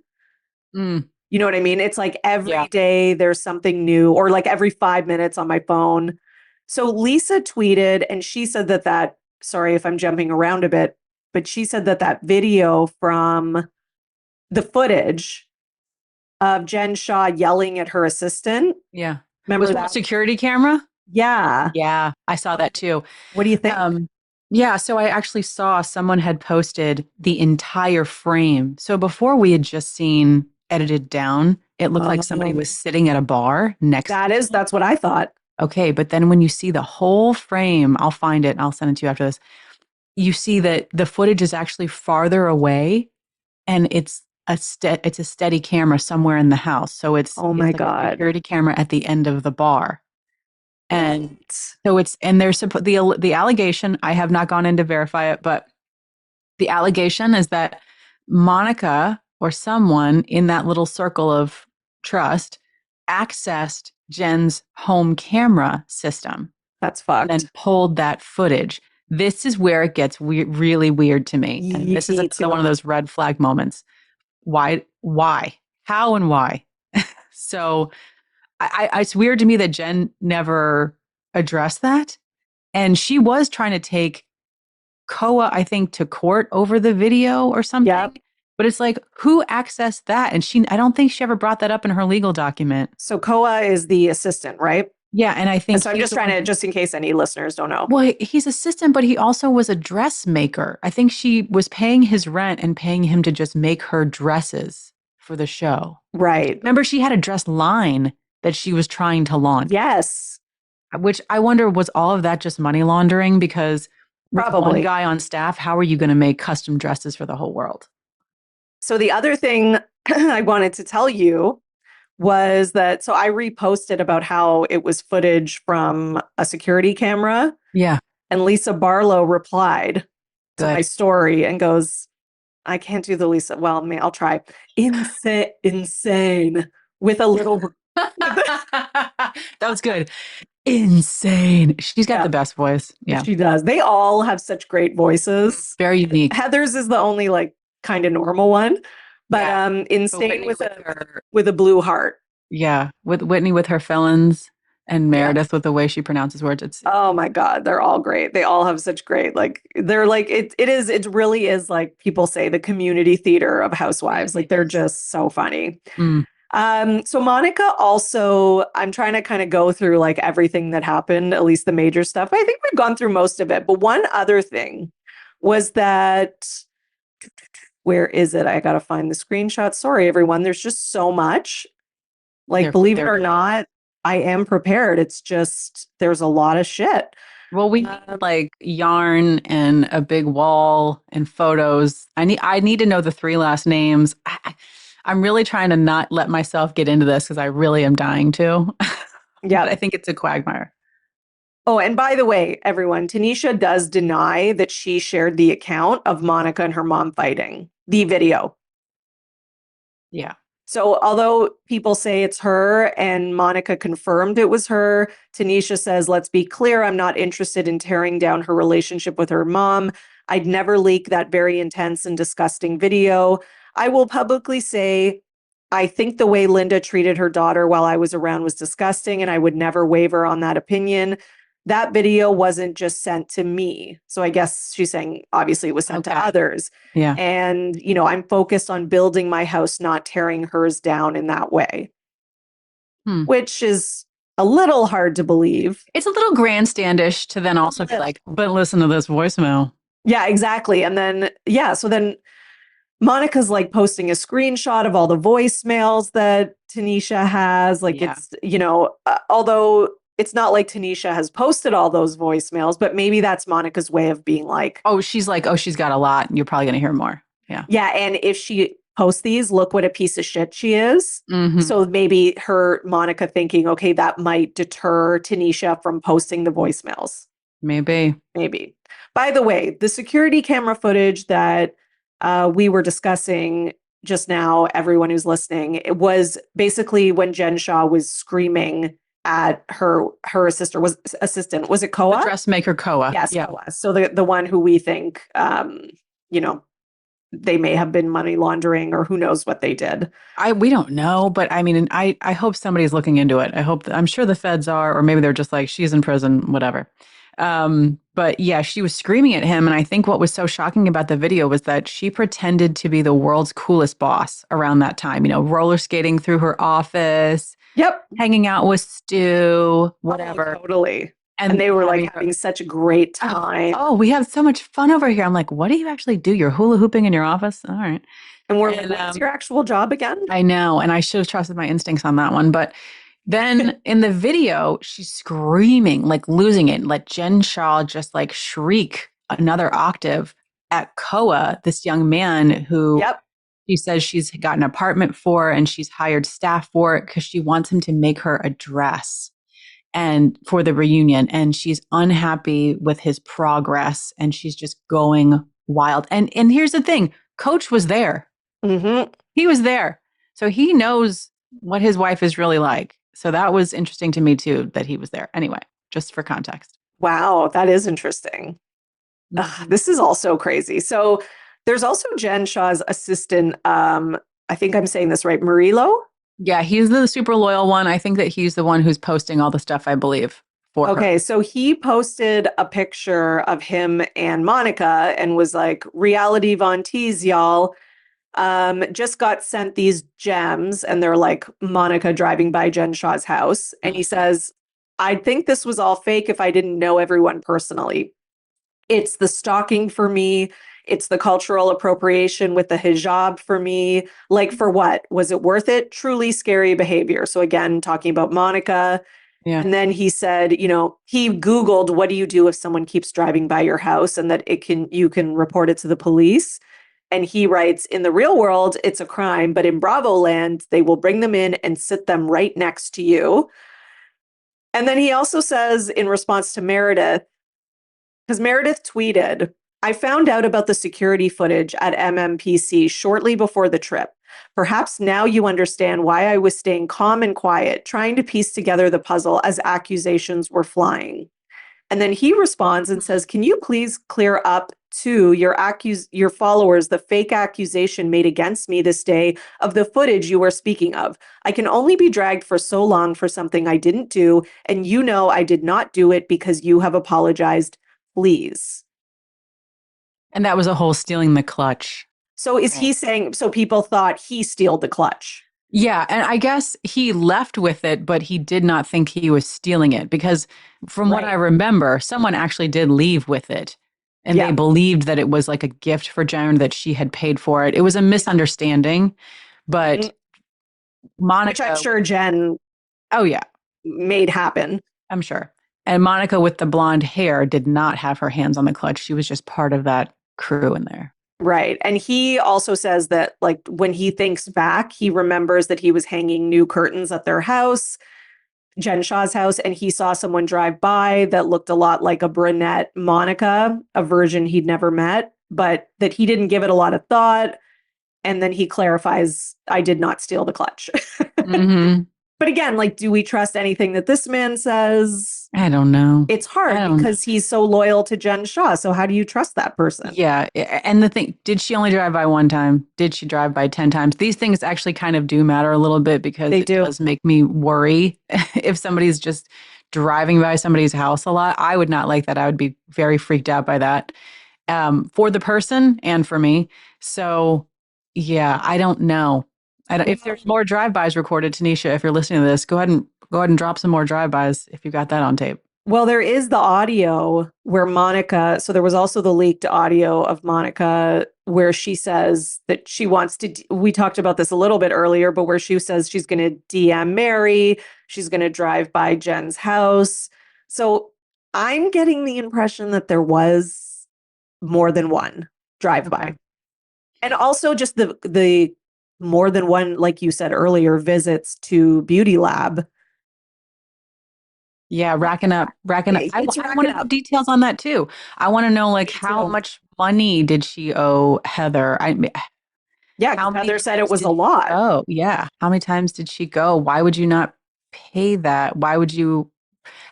Mm, You know what I mean? It's like yeah. every day there's something new, or like every 5 minutes on my phone. So Lisa tweeted, and she said sorry if I'm jumping around a bit, but she said that video from the footage of Jen Shaw yelling at her assistant. Yeah. Was Remember from a that? security camera? Yeah. Yeah, I saw that too. What do you think? Um, yeah, so I actually saw someone had posted the entire frame. So before we had just seen edited down, it looked like somebody was Oh, sitting at a bar next to them. that's what I thought. Okay, but then when you see the whole frame, I'll find it and I'll send it to you after this. You see that the footage is actually farther away and it's a steady camera somewhere in the house. So it's Oh my it's like a God. security camera at the end of the bar. And What? so it's, and there's the allegation, I have not gone in to verify it, but the allegation is that Monica or someone in that little circle of trust accessed Jen's home camera system That's and then fucked. pulled that footage. This is where it gets really weird to me. And this is Me another one too. of those red flag moments. Why? Why? How and why? So it's weird to me that Jen never addressed that. And she was trying to take Koa, I think, to court over the video or something. Yep. But it's like, who accessed that? And I don't think she ever brought that up in her legal document. So Koa is the assistant, right? Yeah. And I And think so I'm he's just the trying one to, who, just in case any listeners don't know. well, he's assistant, but he also was a dressmaker. I think she was paying his rent and paying him to just make her dresses for the show. Right. Remember, she had a dress line that she was trying to launch, Yes, which I wonder, was all of that just money laundering? Because with one probably. guy on staff, how are you going to make custom dresses for the whole world? So the other thing I wanted to tell you was that so I reposted about how it was footage from a security camera, Yeah, and Lisa Barlow replied to my good. story and goes, I can't do the Lisa. Well, I'll try. Insane, insane with a little with That was good. Insane. She's got yeah, the best voice. Yeah. she does. They all have such great voices. Very unique. Heather's is the only like kind of normal one, but Yeah. But insane Whitney with with a her, with a blue heart. yeah, with Whitney with her felons and Yeah. Meredith with the way she pronounces words. It's Oh my God, they're all great. They all have such great, like they're like it really is like people say the community theater of housewives. Like they're just so funny. mm, So Monica also, I'm trying to kind of go through like everything that happened, at least the major stuff. I think we've gone through most of it. But one other thing was that where is it? I gotta find the screenshot. Sorry, everyone. There's just so much. Like, believe it they're or not, I am prepared. It's just there's a lot of shit. well, we need like yarn and a big wall and photos. I need to know the three last names. I'm really trying to not let myself get into this because I really am dying to. But Yeah. I think it's a quagmire. Oh, and by the way, everyone, Tanisha does deny that she shared the account of Monica and her mom fighting, the video. Yeah. So, although people say it's her and Monica confirmed it was her, Tanisha says, let's be clear, I'm not interested in tearing down her relationship with her mom. I'd never leak that very intense and disgusting video. I will publicly say, I think the way Linda treated her daughter while I was around was disgusting, and I would never waver on that opinion. That video wasn't just sent to me. So I guess she's saying obviously it was sent to Okay. others. Yeah. And, I'm focused on building my house, not tearing hers down in that way, Hmm. which is a little hard to believe. It's a little grandstandish to then also be like, but listen to this voicemail. Yeah, exactly. And then, yeah, so then Monica's like posting a screenshot of all the voicemails that Tanisha has. Like Yeah. it's, although it's not like Tanisha has posted all those voicemails, but maybe that's Monica's way of being like, Oh, she's like, oh, she's got a lot. You're probably going to hear more. Yeah. yeah, and if she posts these, look what a piece of shit she is. Mm-hmm. So maybe her Monica thinking, okay, that might deter Tanisha from posting the voicemails. Maybe. Maybe. By the way, the security camera footage that we were discussing just now, everyone who's listening, it was basically when Jen Shaw was screaming at her assistant. Was it The Koa? dressmaker Koa. Yes, Yeah. Koa. So the one who we think you know, they may have been money laundering or who knows what they did. We don't know, but I mean, I hope somebody's looking into it. I'm sure the feds are, or maybe they're just like, she's in prison, whatever. But yeah, she was screaming at him. And I think what was so shocking about the video was that she pretended to be the world's coolest boss around that time, roller skating through her office, Yep. hanging out with Stu, whatever. Oh, totally. And And they were like having such a great oh, time. oh, we have so much fun over here. I'm like, what do you actually do? You're hula hooping in your office? All right. And we're And like, what's your actual job again? I know. And I should have trusted my instincts on that one. But then in the video, she's screaming, like losing it. Let Jen Shaw just like shriek another octave at Koa, this young man who Yep. she says she's got an apartment for and she's hired staff for it because she wants him to make her a dress. and for the reunion, and she's unhappy with his progress and she's just going wild. And here's the thing, Coach was there. Hmm. He was there. So he knows what his wife is really like. So that was interesting to me too that he was there. Anyway, just for context. Wow, that is interesting. Ugh, Mhm. this is also crazy. So there's also Jen Shah's assistant. I think I'm saying this right, Marilo. Yeah, he's the super loyal one. I think that he's the one who's posting all the stuff, I believe, for her. Okay, so he posted a picture of him and Monica and was like, reality Von Tease, y'all. Just got sent these gems, and they're like Monica driving by Jen Shah's house. And he says, I'd think this was all fake if I didn't know everyone personally. It's the stalking for me. It's the cultural appropriation with the hijab for me. Like, for what? Was it worth it? Truly scary behavior. So, again, talking about Monica. Yeah. And then he said, he Googled, what do you do if someone keeps driving by your house, and that you can report it to the police. And he writes, in the real world, it's a crime, but in Bravo land, they will bring them in and sit them right next to you. And then he also says, in response to Meredith, because Meredith tweeted, I found out about the security footage at MMPC shortly before the trip. Perhaps now you understand why I was staying calm and quiet, trying to piece together the puzzle as accusations were flying. And then he responds and says, can you please clear up to your followers the fake accusation made against me this day of the footage you are speaking of? I can only be dragged for so long for something I didn't do, and you know I did not do it because you have apologized. Please. And that was a whole stealing the clutch. So is he saying, so people thought he stealed the clutch? Yeah, and I guess he left with it, but he did not think he was stealing it because from what I Right. remember, someone actually did leave with it. And they Yeah. believed that it was like a gift for Jen, that she had paid for it. It was a misunderstanding, but Mhm. Which I'm Monica, sure Jen oh yeah, made happen. I'm sure. And Monica with the blonde hair did not have her hands on the clutch. She was just part of that crew in there. Right. And he also says that, like, when he thinks back, he remembers that he was hanging new curtains at their house, Jen Shah's house, and he saw someone drive by that looked a lot like a brunette Monica, a version he'd never met, but that he didn't give it a lot of thought. And then he clarifies, I did not steal the clutch. Hmm. But again, like, do we trust anything that this man says? I don't know. It's I hard don't know. because he's so loyal to Jen Shah. So how do you trust that person? Yeah. And the thing, did she only drive by one time? Did she drive by 10 times? These things actually kind of do matter a little bit because They it do. does make me worry if somebody's just driving by somebody's house a lot. I would not like that. I would be very freaked out by that, for the person and for me. So, yeah, I don't know. I don't, if Well, there's more drive-bys recorded, Tanisha, if you're listening to this, go ahead and drop some more drive-bys if you got that on tape. well, there is the audio where Monica, so there was also the leaked audio of Monica where she says that she wants to, we talked about this a little bit earlier, but where she says she's going to DM Mary, she's going to drive by Jen's house. So I'm getting the impression that there was more than one drive Okay. by. And also just the more than one, like you said earlier, visits to Beauty Lab. Yeah, racking up. It's I want racking to know up. details on that too. I want to know like Me how too. much money did she owe Heather? Yeah, because How many Heather said it times was a did she lot. go? Yeah, how many times did she go? Why would you not pay that? Why would you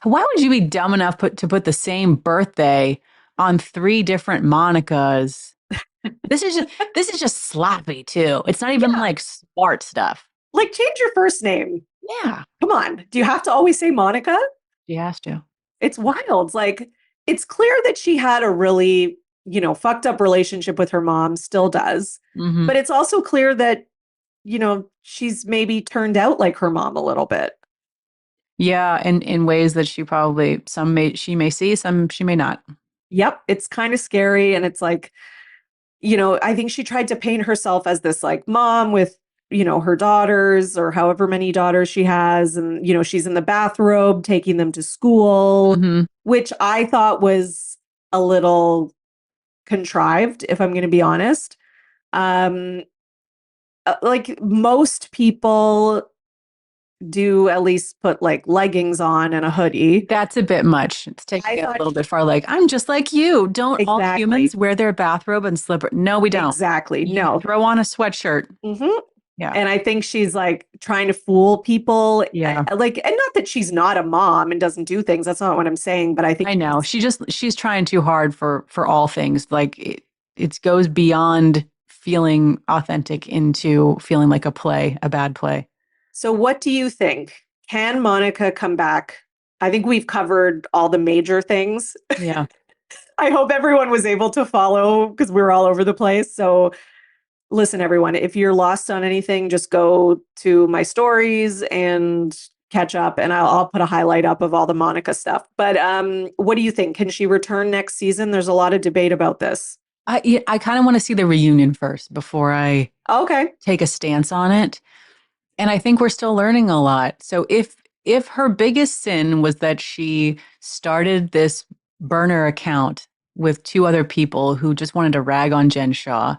be dumb enough to put the same birthday on three different Monicas? This is just sloppy too. It's not even Yeah, like smart stuff. like change your first name. Yeah, Come on. Do you have to always say Monica? she has to. It's wild. Like, it's clear that she had a really, fucked up relationship with her mom, still does. Hmm. But it's also clear that, she's maybe turned out like her mom a little bit. Yeah, in ways that she may see, some she may not. Yep, it's kind of scary. And it's like, I think she tried to paint herself as this like mom with, her daughters or however many daughters she has. And, she's in the bathrobe taking them to school, Hmm. which I thought was a little contrived, if I'm going to be honest. Um, like most people do at least put like leggings on and a hoodie. That's a bit much. It's I taking it a thought little bit far. Like, I'm just like you. Don't all humans exactly, wear their bathrobe and slipper? No, we don't. exactly. You No. throw on a sweatshirt. Hmm. Yeah. And I think she's like trying to fool people. Yeah. Like, and not that she's not a mom and doesn't do things. That's not what I'm saying. But I think I know. She's trying too hard for all things. Like it goes beyond feeling authentic into feeling like a play, a bad play. so. What do you think? Can Monica come back? I think we've covered all the major things. Yeah. I hope everyone was able to follow because we were all over the place. So listen, everyone, if you're lost on anything, just go to my stories and catch up, and I'll put a highlight up of all the Monica stuff. But what do you think? Can she return next season? There's a lot of debate about this. I kind of want to see the reunion first before I Okay. take a stance on it. And I think we're still learning a lot. So if her biggest sin was that she started this burner account with two other people who just wanted to rag on Jen Shaw,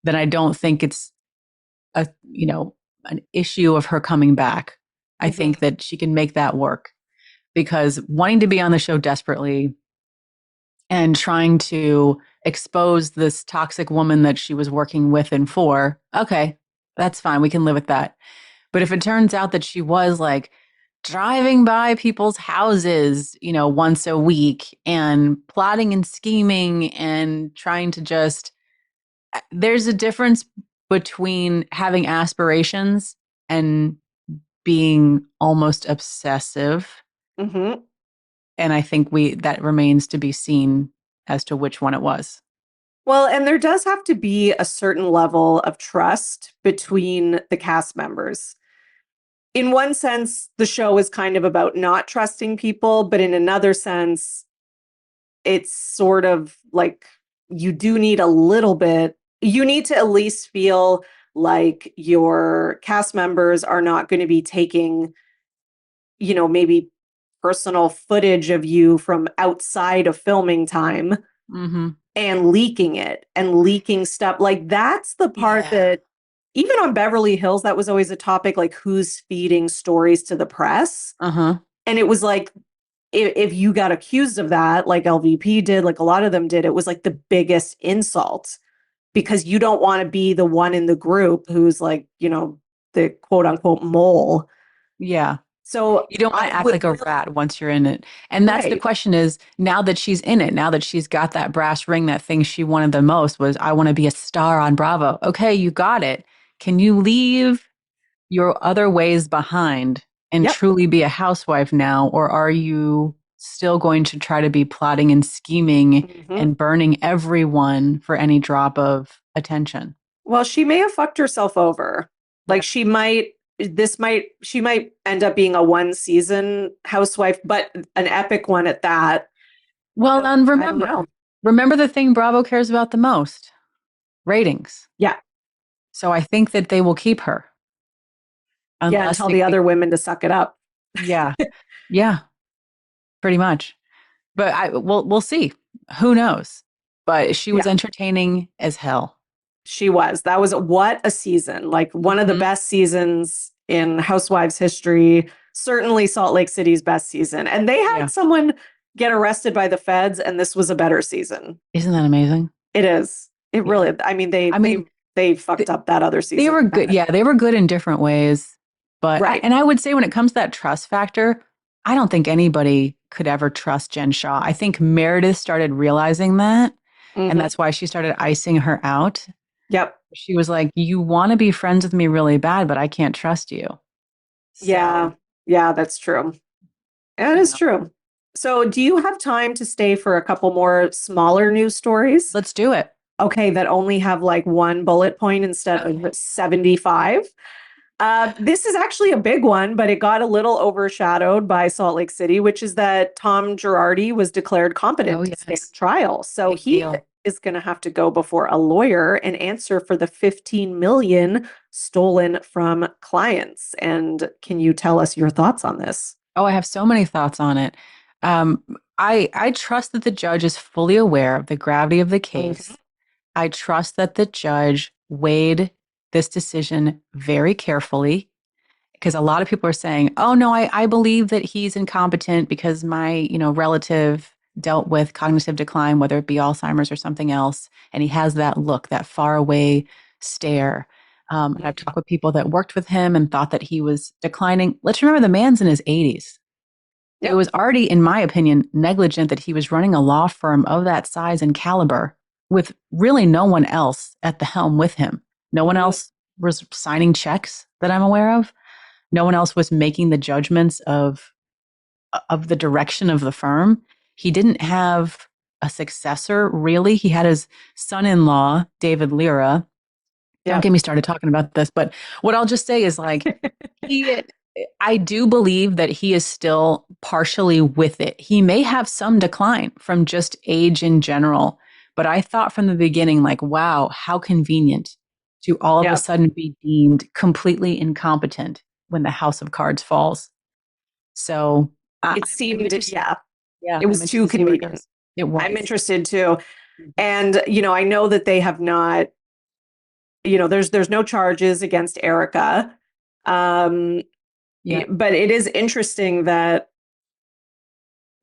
then I don't think it's a an issue of her coming back. I think Hmm. that she can make that work because wanting to be on the show desperately and trying to expose this toxic woman that she was working with and for, okay, that's fine. We can live with that. But if it turns out that she was like driving by people's houses, once a week and plotting and scheming and trying to just, there's a difference between having aspirations and being almost obsessive. Hmm. And I think that remains to be seen as to which one it was. Well, and there does have to be a certain level of trust between the cast members. In one sense, the show is kind of about not trusting people, but in another sense, it's sort of like you do need a little bit, you need to at least feel like your cast members are not going to be taking, maybe personal footage of you from outside of filming time Mm-hmm. and leaking it and leaking stuff. Like that's the part Yeah. that even on Beverly Hills, that was always a topic, like who's feeding stories to the press. Uh-huh. And it was like, if you got accused of that, like LVP did, like a lot of them did, it was like the biggest insult because you don't want to be the one in the group who's like, the quote unquote mole. Yeah. So You don't want I to act would like a rat once you're in it. And that's the right. question is now that she's in it, now that she's got that brass ring, that thing she wanted the most was, I want to be a star on Bravo. Okay, you got it. Can you leave your other ways behind and Yep. truly be a housewife now? Or are you still going to try to be plotting and scheming Hmm. and burning everyone for any drop of attention? Well, she may have fucked herself over. Like Yeah. she might end up being a one season housewife, but an epic one at that. Well, and I don't know. remember the thing Bravo cares about the most, ratings. Yeah. So I think that they will keep her Yeah. And unless tell the other women to suck it up. yeah, yeah, pretty much. But we'll see. Who knows? But she was Yeah. entertaining as hell. She was. That was what a season. Like one of the Hmm. best seasons in Housewives history. Certainly Salt Lake City's best season. And they had Yeah. someone get arrested by the feds, and this was a better season. Isn't that amazing? It is. It Yeah. really, I mean, they I they mean, they fucked th- up that other they season were good. bad. Yeah, they were good in different ways. Right. And I would say when it comes to that trust factor, I don't think anybody could ever trust Jen Shaw. I think Meredith started realizing that, and Hmm. that's why she started icing her out. Yep. She was like, "You want to be friends with me really bad, but I can't trust you." Yeah. So, Yeah, that's true. That you is know, true. So, do you have time to stay for a couple more smaller news stories? let's do it. Okay, that only have like one bullet point instead Okay. of 75. This is actually a big one, but it got a little overshadowed by Salt Lake City, which is that Tom Girardi was declared Oh, competent to stand yes. trial. So Big he deal. is going to have to go before a lawyer and answer for the 15 million stolen from clients. And can you tell us your thoughts on this? Oh, I have so many thoughts on it. Um, I trust that the judge is fully aware of the gravity of the Mhm. case. I trust that the judge weighed this decision very carefully because a lot of people are saying, oh no, I believe that he's incompetent because my, relative dealt with cognitive decline, whether it be Alzheimer's or something else. And he has that look, that far away stare. And I've talked with people that worked with him and thought that he was declining. Let's remember the man's in his 80s. It Yep. was already, in my opinion, negligent that he was running a law firm of that size and caliber with really no one else at the helm with him. No one Mhm. else was signing checks that I'm aware of. No one else was making the judgments of the direction of the firm. He didn't have a successor, really. He had his son-in-law, David Lira. Don't Yep. get me started talking about this, but what I'll just say is like he I do believe that he is still partially with it. He may have some decline from just age in general, but I thought from the beginning, like, wow, how convenient to all of a Yep. sudden be deemed completely incompetent when the house of cards falls. So It I'm seemed, interested. yeah, Yeah, it I'm was interested too to see where it convenient. goes. It I'm was. interested too. Mhm. And, I know that they have not, there's no charges against Erica. Um, Yeah. but it is interesting that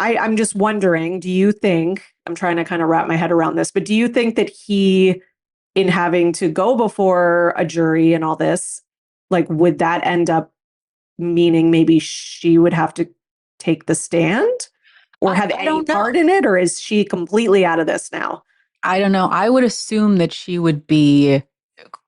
I'm just wondering, do you think, I'm trying to kind of wrap my head around this, but do you think that he, in having to go before a jury and all this, like, would that end up meaning maybe she would have to take the stand or have I any don't know. part in it? Or is she completely out of this now? I don't know. I would assume that she would be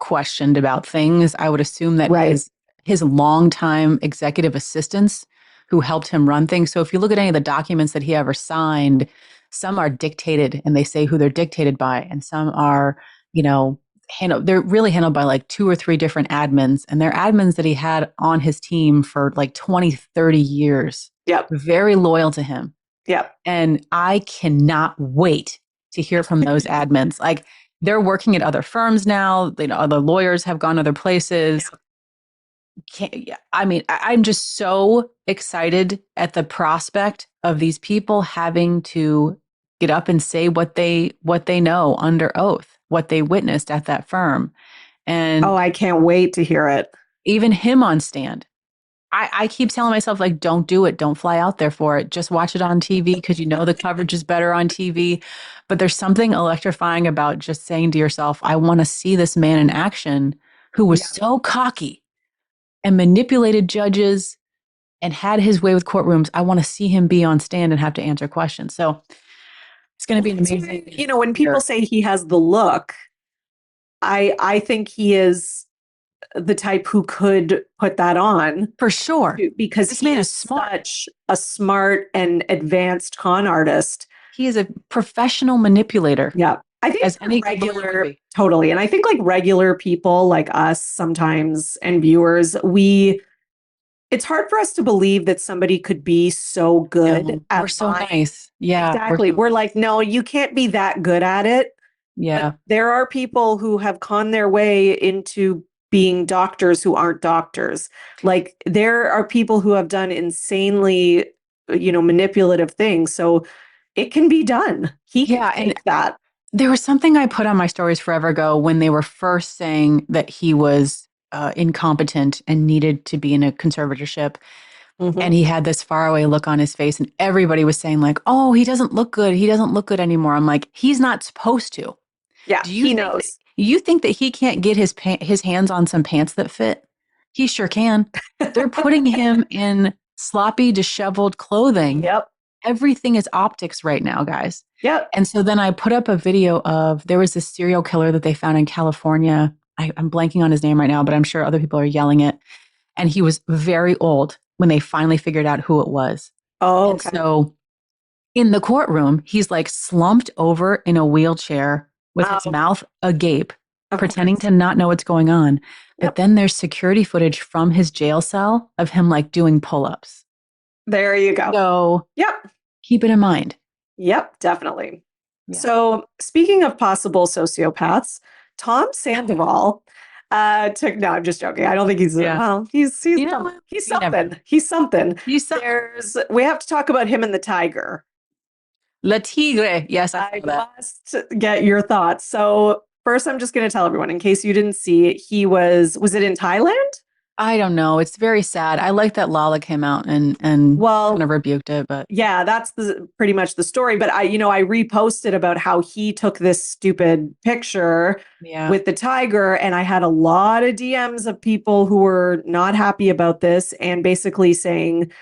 questioned about things. I would assume that Right. his longtime executive assistants who helped him run things. So if you look at any of the documents that he ever signed, some are dictated and they say who they're dictated by, and some are, they're really handled by like two or three different admins, and they're admins that he had on his team for like 20, 30 years, Yep. very loyal to him. Yep. And I cannot wait to hear from those admins. Like they're working at other firms now. Other lawyers have gone other places. Yep. I mean, I'm just so excited at the prospect of these people having to get up and say what they know under oath, what they witnessed at that firm, Oh, and I can't wait to hear it. even him on stand. I keep telling myself, like, don't do it. Don't fly out there for it. Just watch it on TV because you know the coverage is better on TV. But there's something electrifying about just saying to yourself, I want to see this man in action who was Yeah. so cocky and manipulated judges and had his way with courtrooms. I want to see him be on stand and have to answer questions. So it's going to Well, be an that's when, amazing when people year say he has the look, I think he is the type who could put that on for sure. because This he man is is smart. such a smart and advanced con artist. He is a professional manipulator, Yeah. I think as for any good lawyer would regular, be. totally. And I think like regular people like us sometimes and viewers, it's hard for us to believe that somebody could be so good No, we're at so lying. nice. Yeah, we're Exactly. so We're nice. like, no, you can't be that good at it. But Yeah. there are people who have conned their way into being doctors who aren't doctors. Like there are people who have done insanely, manipulative things. So it can be done. He can Yeah. And fake that. there was something I put on my stories forever ago when they were first saying that he was incompetent and needed to be in a conservatorship. And Hmm. he had this faraway look on his face, and everybody was saying, like, oh, he doesn't look good. He doesn't look good anymore. I'm like, he's not supposed to. Yeah, Do you he think that knows. he can't get his hands on some pants that fit? He sure can. They're putting him in sloppy, disheveled clothing. Yep. Everything is optics right now, guys. Yep. And so then I put up a video of there was this serial killer that they found in California. I'm blanking on his name right now, but I'm sure other people are yelling it. And he was very old when they finally figured out who it was. Oh, And okay. so in the courtroom, he's like slumped over in a wheelchair with his Oh, mouth agape, of pretending course. to not know what's going on. But Yep. then there's security footage from his jail cell of him like doing pull ups. There you go. So Yep. keep it in mind. Yep, definitely. Yeah. So, speaking of possible sociopaths, Tom Sandoval took. No, I'm just joking. I don't think he's. Yeah. Well, You know what? he's You never something. know. He's something. You saw We have to talk about him and the tiger. Le Tigre. Yes, I I saw that. must get your thoughts. So, first, I'm just going to tell everyone in case you didn't see. He was it in Thailand? I don't know. It's very sad. I like that Lala came out and kind Well, of rebuked it, but yeah, that's the pretty much the story. But I reposted about how he took this stupid picture yeah, with the tiger, and I had a lot of DMs of people who were not happy about this and basically saying,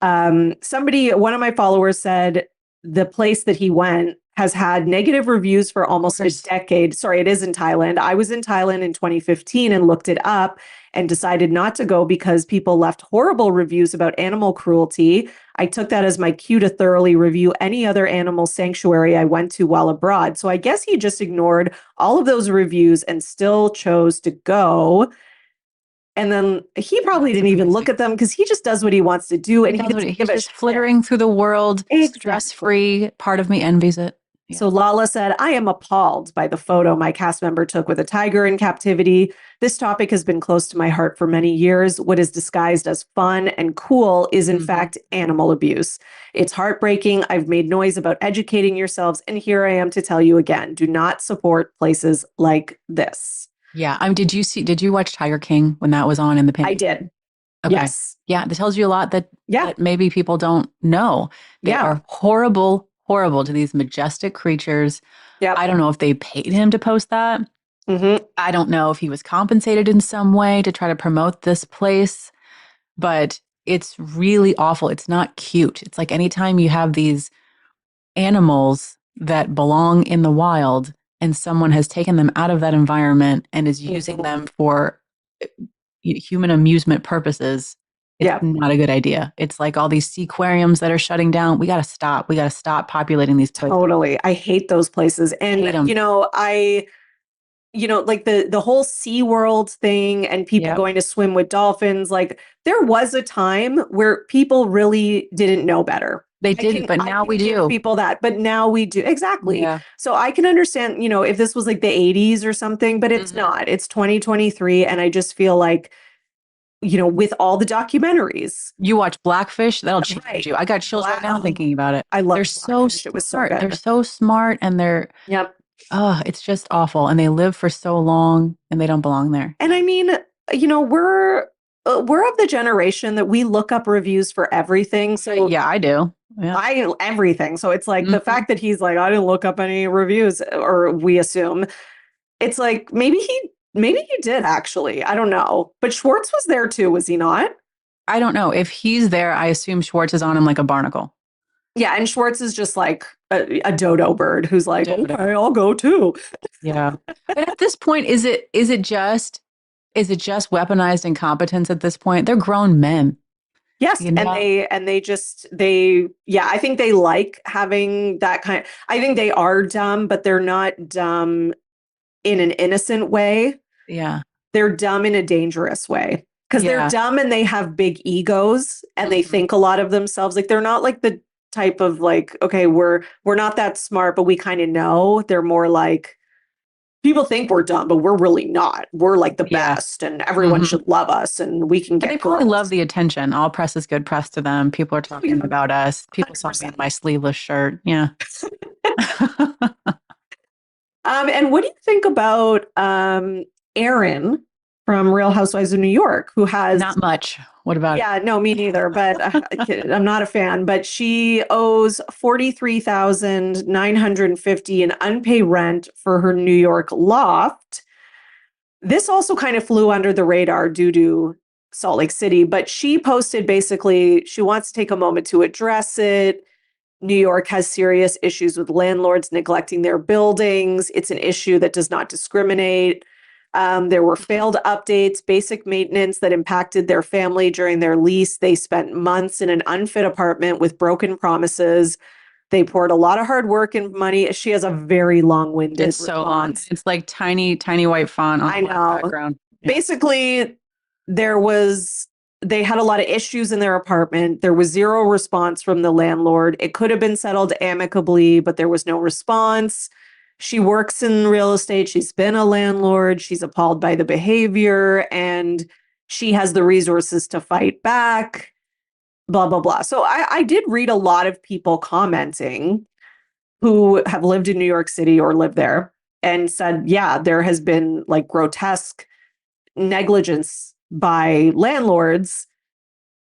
one of my followers said the place that he went has had negative reviews for of almost a course. decade. Sorry, it is in Thailand. I was in Thailand in 2015 and looked it up and decided not to go because people left horrible reviews about animal cruelty. I took that as my cue to thoroughly review any other animal sanctuary I went to while abroad. So I guess he just ignored all of those reviews and still chose to go. And then he probably That's didn't even look amazing. at them because he just does what he wants to do He and he does what doesn't give he's a just shit. flittering through the world, Exactly. stress-free. Part of me envies it. Yeah. So Lala said, I am appalled by the photo my cast member took with a tiger in captivity. This topic has been close to my heart for many years. What is disguised as fun and cool is, in Hmm. fact, animal abuse. It's heartbreaking. I've made noise about educating yourselves, and here I am to tell you again, do not support places like this. Yeah. Did you watch Tiger King when that was on in the I pandemic? did. Okay. Yes. Yeah, that tells you a lot Yeah. that maybe people don't know. They Yeah. are horrible, horrible to these majestic creatures. I Yep. don't know if they paid him to post that. Mm-hmm. I don't know if he was compensated in some way to try to promote this place, but it's really awful. It's not cute. It's like anytime you have these animals that belong in the wild and someone has taken them out of that environment and is using Mm-hmm. them for human amusement purposes, it's Yeah. not a good idea. It's like all these seaquariums that are shutting down. We got to stop. We got to stop populating these places. Totally. I hate those places. Hate And, them. like the whole Sea World thing and people Yep. going to swim with dolphins, like there was a time where people really didn't know better. They I didn't, can but I now we can give do. people that, but now we do. Exactly. Yeah. So I can understand, if this was like the 80s or something, but it's Hmm. not. It's 2023 and I just feel like, with all the documentaries. You watch Blackfish, that'll change Right. you. I got chills right now Oh, thinking about it. I They're loved so Blackfish. It was so smart. They're good. so smart and Yep. it's just awful. And they live for so long and they don't belong there. And I mean, we're of the generation that we look up reviews for everything. So Yeah, I do. Yeah. I everything. So it's like the Hmm. fact that he's like, I didn't look up any reviews, or we assume it's like maybe he did actually. I don't know. But Schwartz was there too, was he not? I don't know. If he's there, I assume Schwartz is on him like a barnacle. Yeah, and Schwartz is just like a dodo bird who's like, okay, Dodo. I'll go too. Yeah. But at this point, is it just weaponized incompetence at this point? They're grown men, Yes, you and know? they yeah, I think they like having that kind. I think they are dumb, but they're not dumb in an innocent way. Yeah. They're dumb in a dangerous way because they're Yeah. dumb and they have big egos and they Hmm. think a lot of themselves. Like they're not like the type of like, okay, we're not that smart, but we kind of know. They're more like people think we're dumb, but we're really not. We're like the Yeah. best and everyone Hmm. should love us and we can And they get probably love girls. the attention. All press is good press to them. People are Oh, yeah, talking about us. People saw me in 100%. my sleeveless shirt. Yeah. And what do you think about Erin from Real Housewives of New York, who has, Not much. What about it? yeah, no, me neither, but I'm not a fan, but she owes 43,950 in unpaid rent for her New York loft. This also kind of flew under the radar due to Salt Lake City, but she posted basically she wants to take a moment to address it. New York has serious issues with landlords neglecting their buildings. It's an issue that does not discriminate. There were failed updates, basic maintenance that impacted their family during their lease. They spent months in an unfit apartment with broken promises. They poured a lot of hard work and money. She has a very long It's winded so long. response. It's like tiny, tiny white font on a I black know. background. Yeah. Basically, there was they had a lot of issues in their apartment. There was zero response from the landlord. It could have been settled amicably, but there was no response. She works in real estate. She's been a landlord. She's appalled by the behavior and she has the resources to fight back, blah, blah, blah. So I did read a lot of people commenting who have lived in New York City or live there and said, yeah, there has been like grotesque negligence by landlords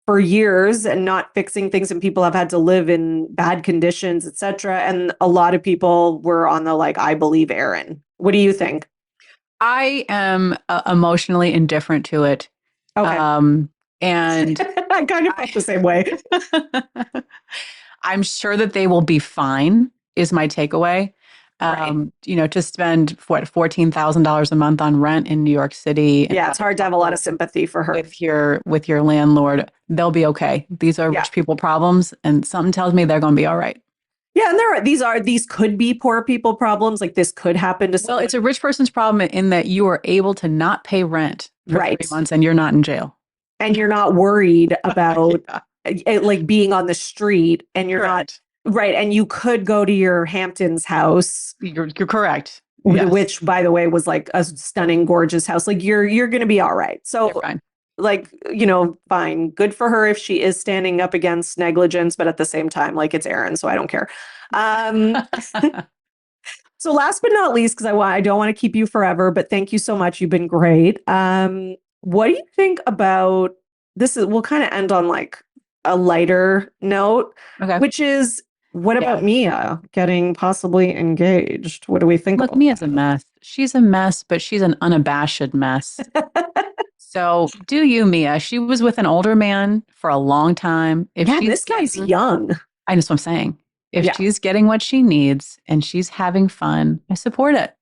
for years and not fixing things, and people have had to live in bad conditions, etc. And a lot of people were on the like, I believe Aaron. What do you think? I am emotionally indifferent to it. Okay. Um, and I kind of felt I, the same way. I'm sure that they will be fine, is my takeaway. Right. To spend what $14,000 a month on rent in New York City and Yeah, it's have a hard to have a lot of problem sympathy for her. with your landlord, they'll be okay. These are Yeah. rich people problems, and something tells me they're going to be all right. Yeah, and these could be poor people problems. Like this could happen to Well, someone. it's a rich person's problem in that you are able to not pay rent for three Right. months and you're not in jail. And you're not worried about Yeah, like being on the street, and you're not correct. right. And you could go to your Hamptons house, You're correct. Yes, which by the way was like a stunning, gorgeous house. Like you're going to be all right. they're So fine. like, fine. Good for her if she is standing up against negligence, but at the same time, like it's Aaron, so I don't care. Um, so last but not least, because I don't want to keep you forever, but thank you so much. You've been great. What do you think about this? We'll kind of end on like a lighter note, Okay. which is what Yeah. about Mia getting possibly engaged? What do we think Look, about Mia's a mess. She's a mess, but she's an unabashed mess. that? So do you, Mia? She was with an older man for a long time. If Yeah, she's this guy's getting, young. I know what I'm saying. If Yeah. she's getting what she needs and she's having fun, I support it.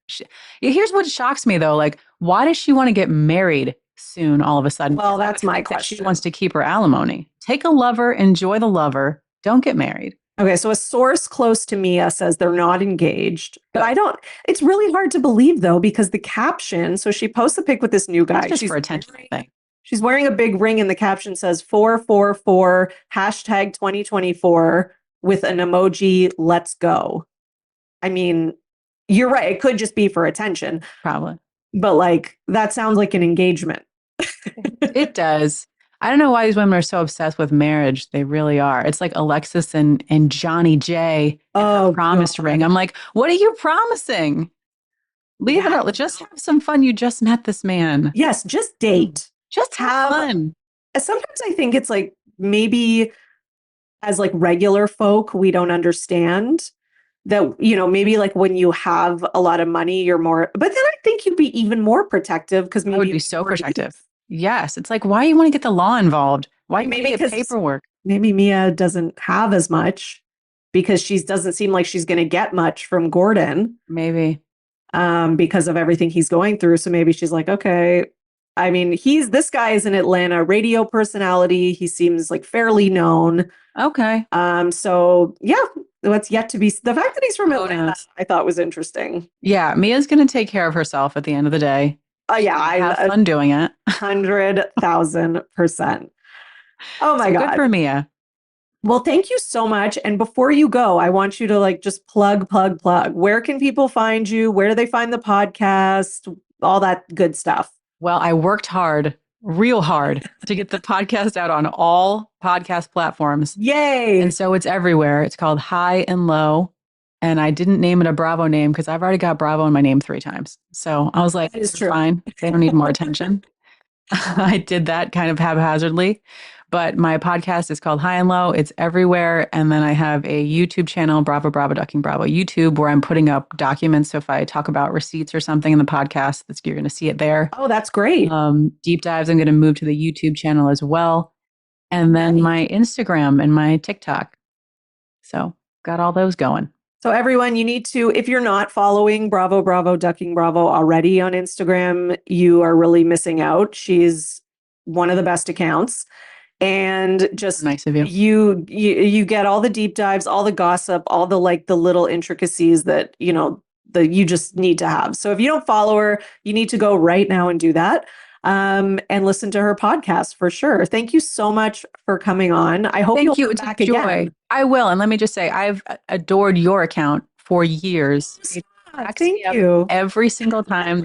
Here's what shocks me though. Like, why does she want to get married soon all of a sudden? Well, Because I that's would my think that she question. wants to keep her alimony. Take a lover, enjoy the lover, don't get married. Okay, so a source close to Mia says they're not engaged, but I Good. don't, it's really hard to believe though, because the caption, so she posts a pic with this new That's guy. just for attention, I think. She's wearing a big ring, and the caption says 444 hashtag 2024 with an emoji, let's go. I mean, you're right. It could just be for attention, Probably. but like that sounds like an engagement. It does. I don't know why these women are so obsessed with marriage. They really are. It's like Alexis and Johnny J and her Oh, promise ring. God. I'm like, what are you promising? Leave it Yeah. out. Just have some fun. You just met this man. Yes, just date. Just have Have fun. Sometimes I think it's like maybe as like regular folk, we don't understand that, maybe like when you have a lot of money, you're more, but then I think you'd be even more protective because I maybe would you be have so more protective. needs. Yes. It's like, why you want to get the law involved? Why you want to Maybe get because paperwork? maybe Mia doesn't have as much because she doesn't seem like she's going to get much from Gordon, Maybe. because of everything he's going through. So maybe she's like, okay. I mean, this guy is an Atlanta radio personality. He seems like fairly known. Okay. So yeah, what's yet to be the fact that he's from Who Atlanta, knows? I thought was interesting. Yeah. Mia's going to take care of herself at the end of the day. She's Yeah, going to I have fun doing it. 100,000%. Oh my So good God. for Mia. Well, thank you so much. And before you go, I want you to like just plug, plug, plug. Where can people find you? Where do they find the podcast? All that good stuff. Well, I worked hard, real hard, to get the podcast out on all podcast platforms. Yay. And so it's everywhere. It's called High and Low. And I didn't name it a Bravo name because I've already got Bravo in my name 3 times. So I was like, That is they're true. fine. They don't need more attention. I did that kind of haphazardly. But my podcast is called High and Low. It's everywhere. And then I have a YouTube channel, Bravo, Bravo, Ducking Bravo YouTube, where I'm putting up documents. So if I talk about receipts or something in the podcast, you're going to see it there. Oh, that's great. Deep dives, I'm going to move to the YouTube channel as well. And then my Instagram and my TikTok. So got all those going. So everyone, you need to, if you're not following Bravo, Bravo, Ducking Bravo already on Instagram, you are really missing out. She's one of the best accounts. And just Nice of you. you get all the deep dives, all the gossip, all the like the little intricacies that you just need to have. So if you don't follow her, you need to go right now and do that, and listen to her podcast for sure. Thank you so much for coming on. I hope you'll Thank you. come It's a back joy. again. I will. And let me just say, I've adored your account for years. It cracks me Thank up you. every single time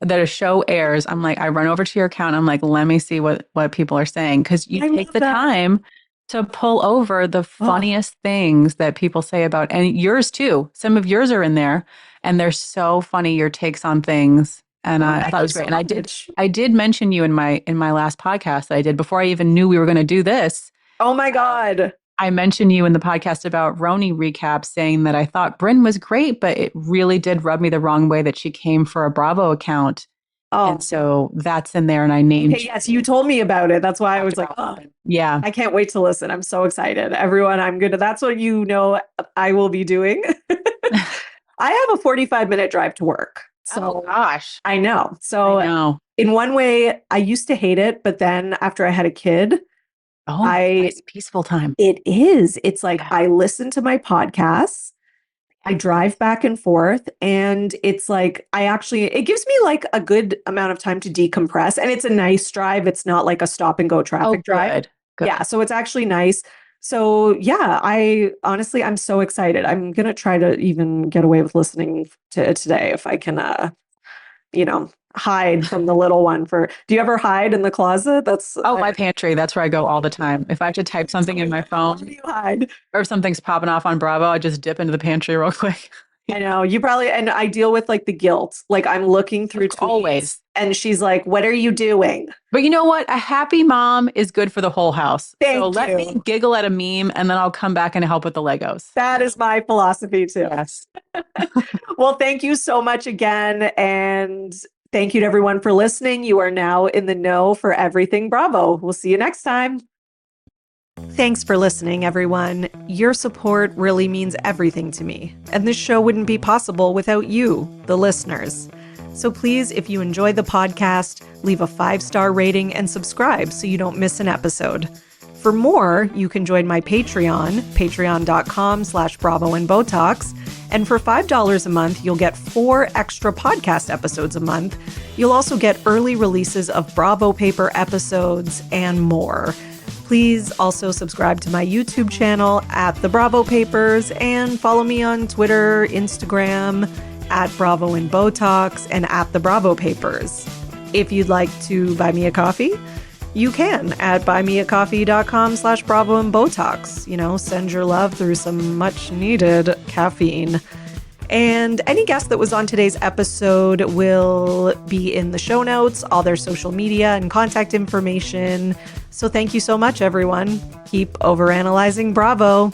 that a show airs. I'm like, I run over to your account. I'm like, let me see what people are saying. Because you I take love the that. time to pull over the Oh, funniest things that people say about, and yours too. Some of yours are in there, and they're so funny, your takes on things. And Oh, I thank thought it you was great. so And much. I did mention you in my last podcast that I did before I even knew we were going to do this. Oh my Uh, God. I mentioned you in the podcast about Roni recap, saying that I thought Bryn was great, but it really did rub me the wrong way that she came for a Bravo account. And Oh, so that's in there. And I okay. named Yes, you told me about it. That's why I talked was like, about oh, yeah. I can't wait to listen. I'm so excited. Everyone, I'm gonna, that's what you know I will be doing. I have a 45-minute drive to work. Oh So gosh. I know. I So know. in one way, I used to hate it, but then after I had a kid, Oh, I nice peaceful time. it is. It's like Yeah. I listen to my podcasts, I drive back and forth, and it's like I actually it gives me like a good amount of time to decompress. And it's a nice drive. It's not like a stop and go Oh, traffic drive. good. Yeah, Good. so it's actually nice. So yeah, I honestly I'm so excited. I'm gonna try to even get away with listening to it today if I can hide from the little one for do you ever hide in the closet? That's Oh, my pantry. That's where I go all the time. If I have to type something in my where do phone you hide? or if something's popping off on Bravo, I just dip into the pantry real quick. I know you probably, and I deal with like the guilt. Like I'm looking through tweets Always. and she's like, "What are you doing?" But you know what? A happy mom is good for the whole house. So Thank let me you. giggle at a meme and then I'll come back and help with the Legos. That is my philosophy too. Yes. Well, thank you so much again. And thank you to everyone for listening. You are now in the know for everything Bravo. We'll see you next time. Thanks for listening, everyone. Your support really means everything to me, and this show wouldn't be possible without you, the listeners. So please, if you enjoy the podcast, leave a 5-star rating and subscribe so you don't miss an episode. For more, you can join my Patreon, patreon.com/Bravo and Botox. And for $5 a month, you'll get 4 extra podcast episodes a month. You'll also get early releases of Bravo Paper episodes and more. Please also subscribe to my YouTube channel at The Bravo Papers and follow me on Twitter, Instagram, at Bravo and Botox and at The Bravo Papers. If you'd like to buy me a coffee, you can at buymeacoffee.com/Bravo and Botox. Send your love through some much needed caffeine. And any guest that was on today's episode will be in the show notes, all their social media and contact information. So thank you so much, everyone. Keep overanalyzing Bravo.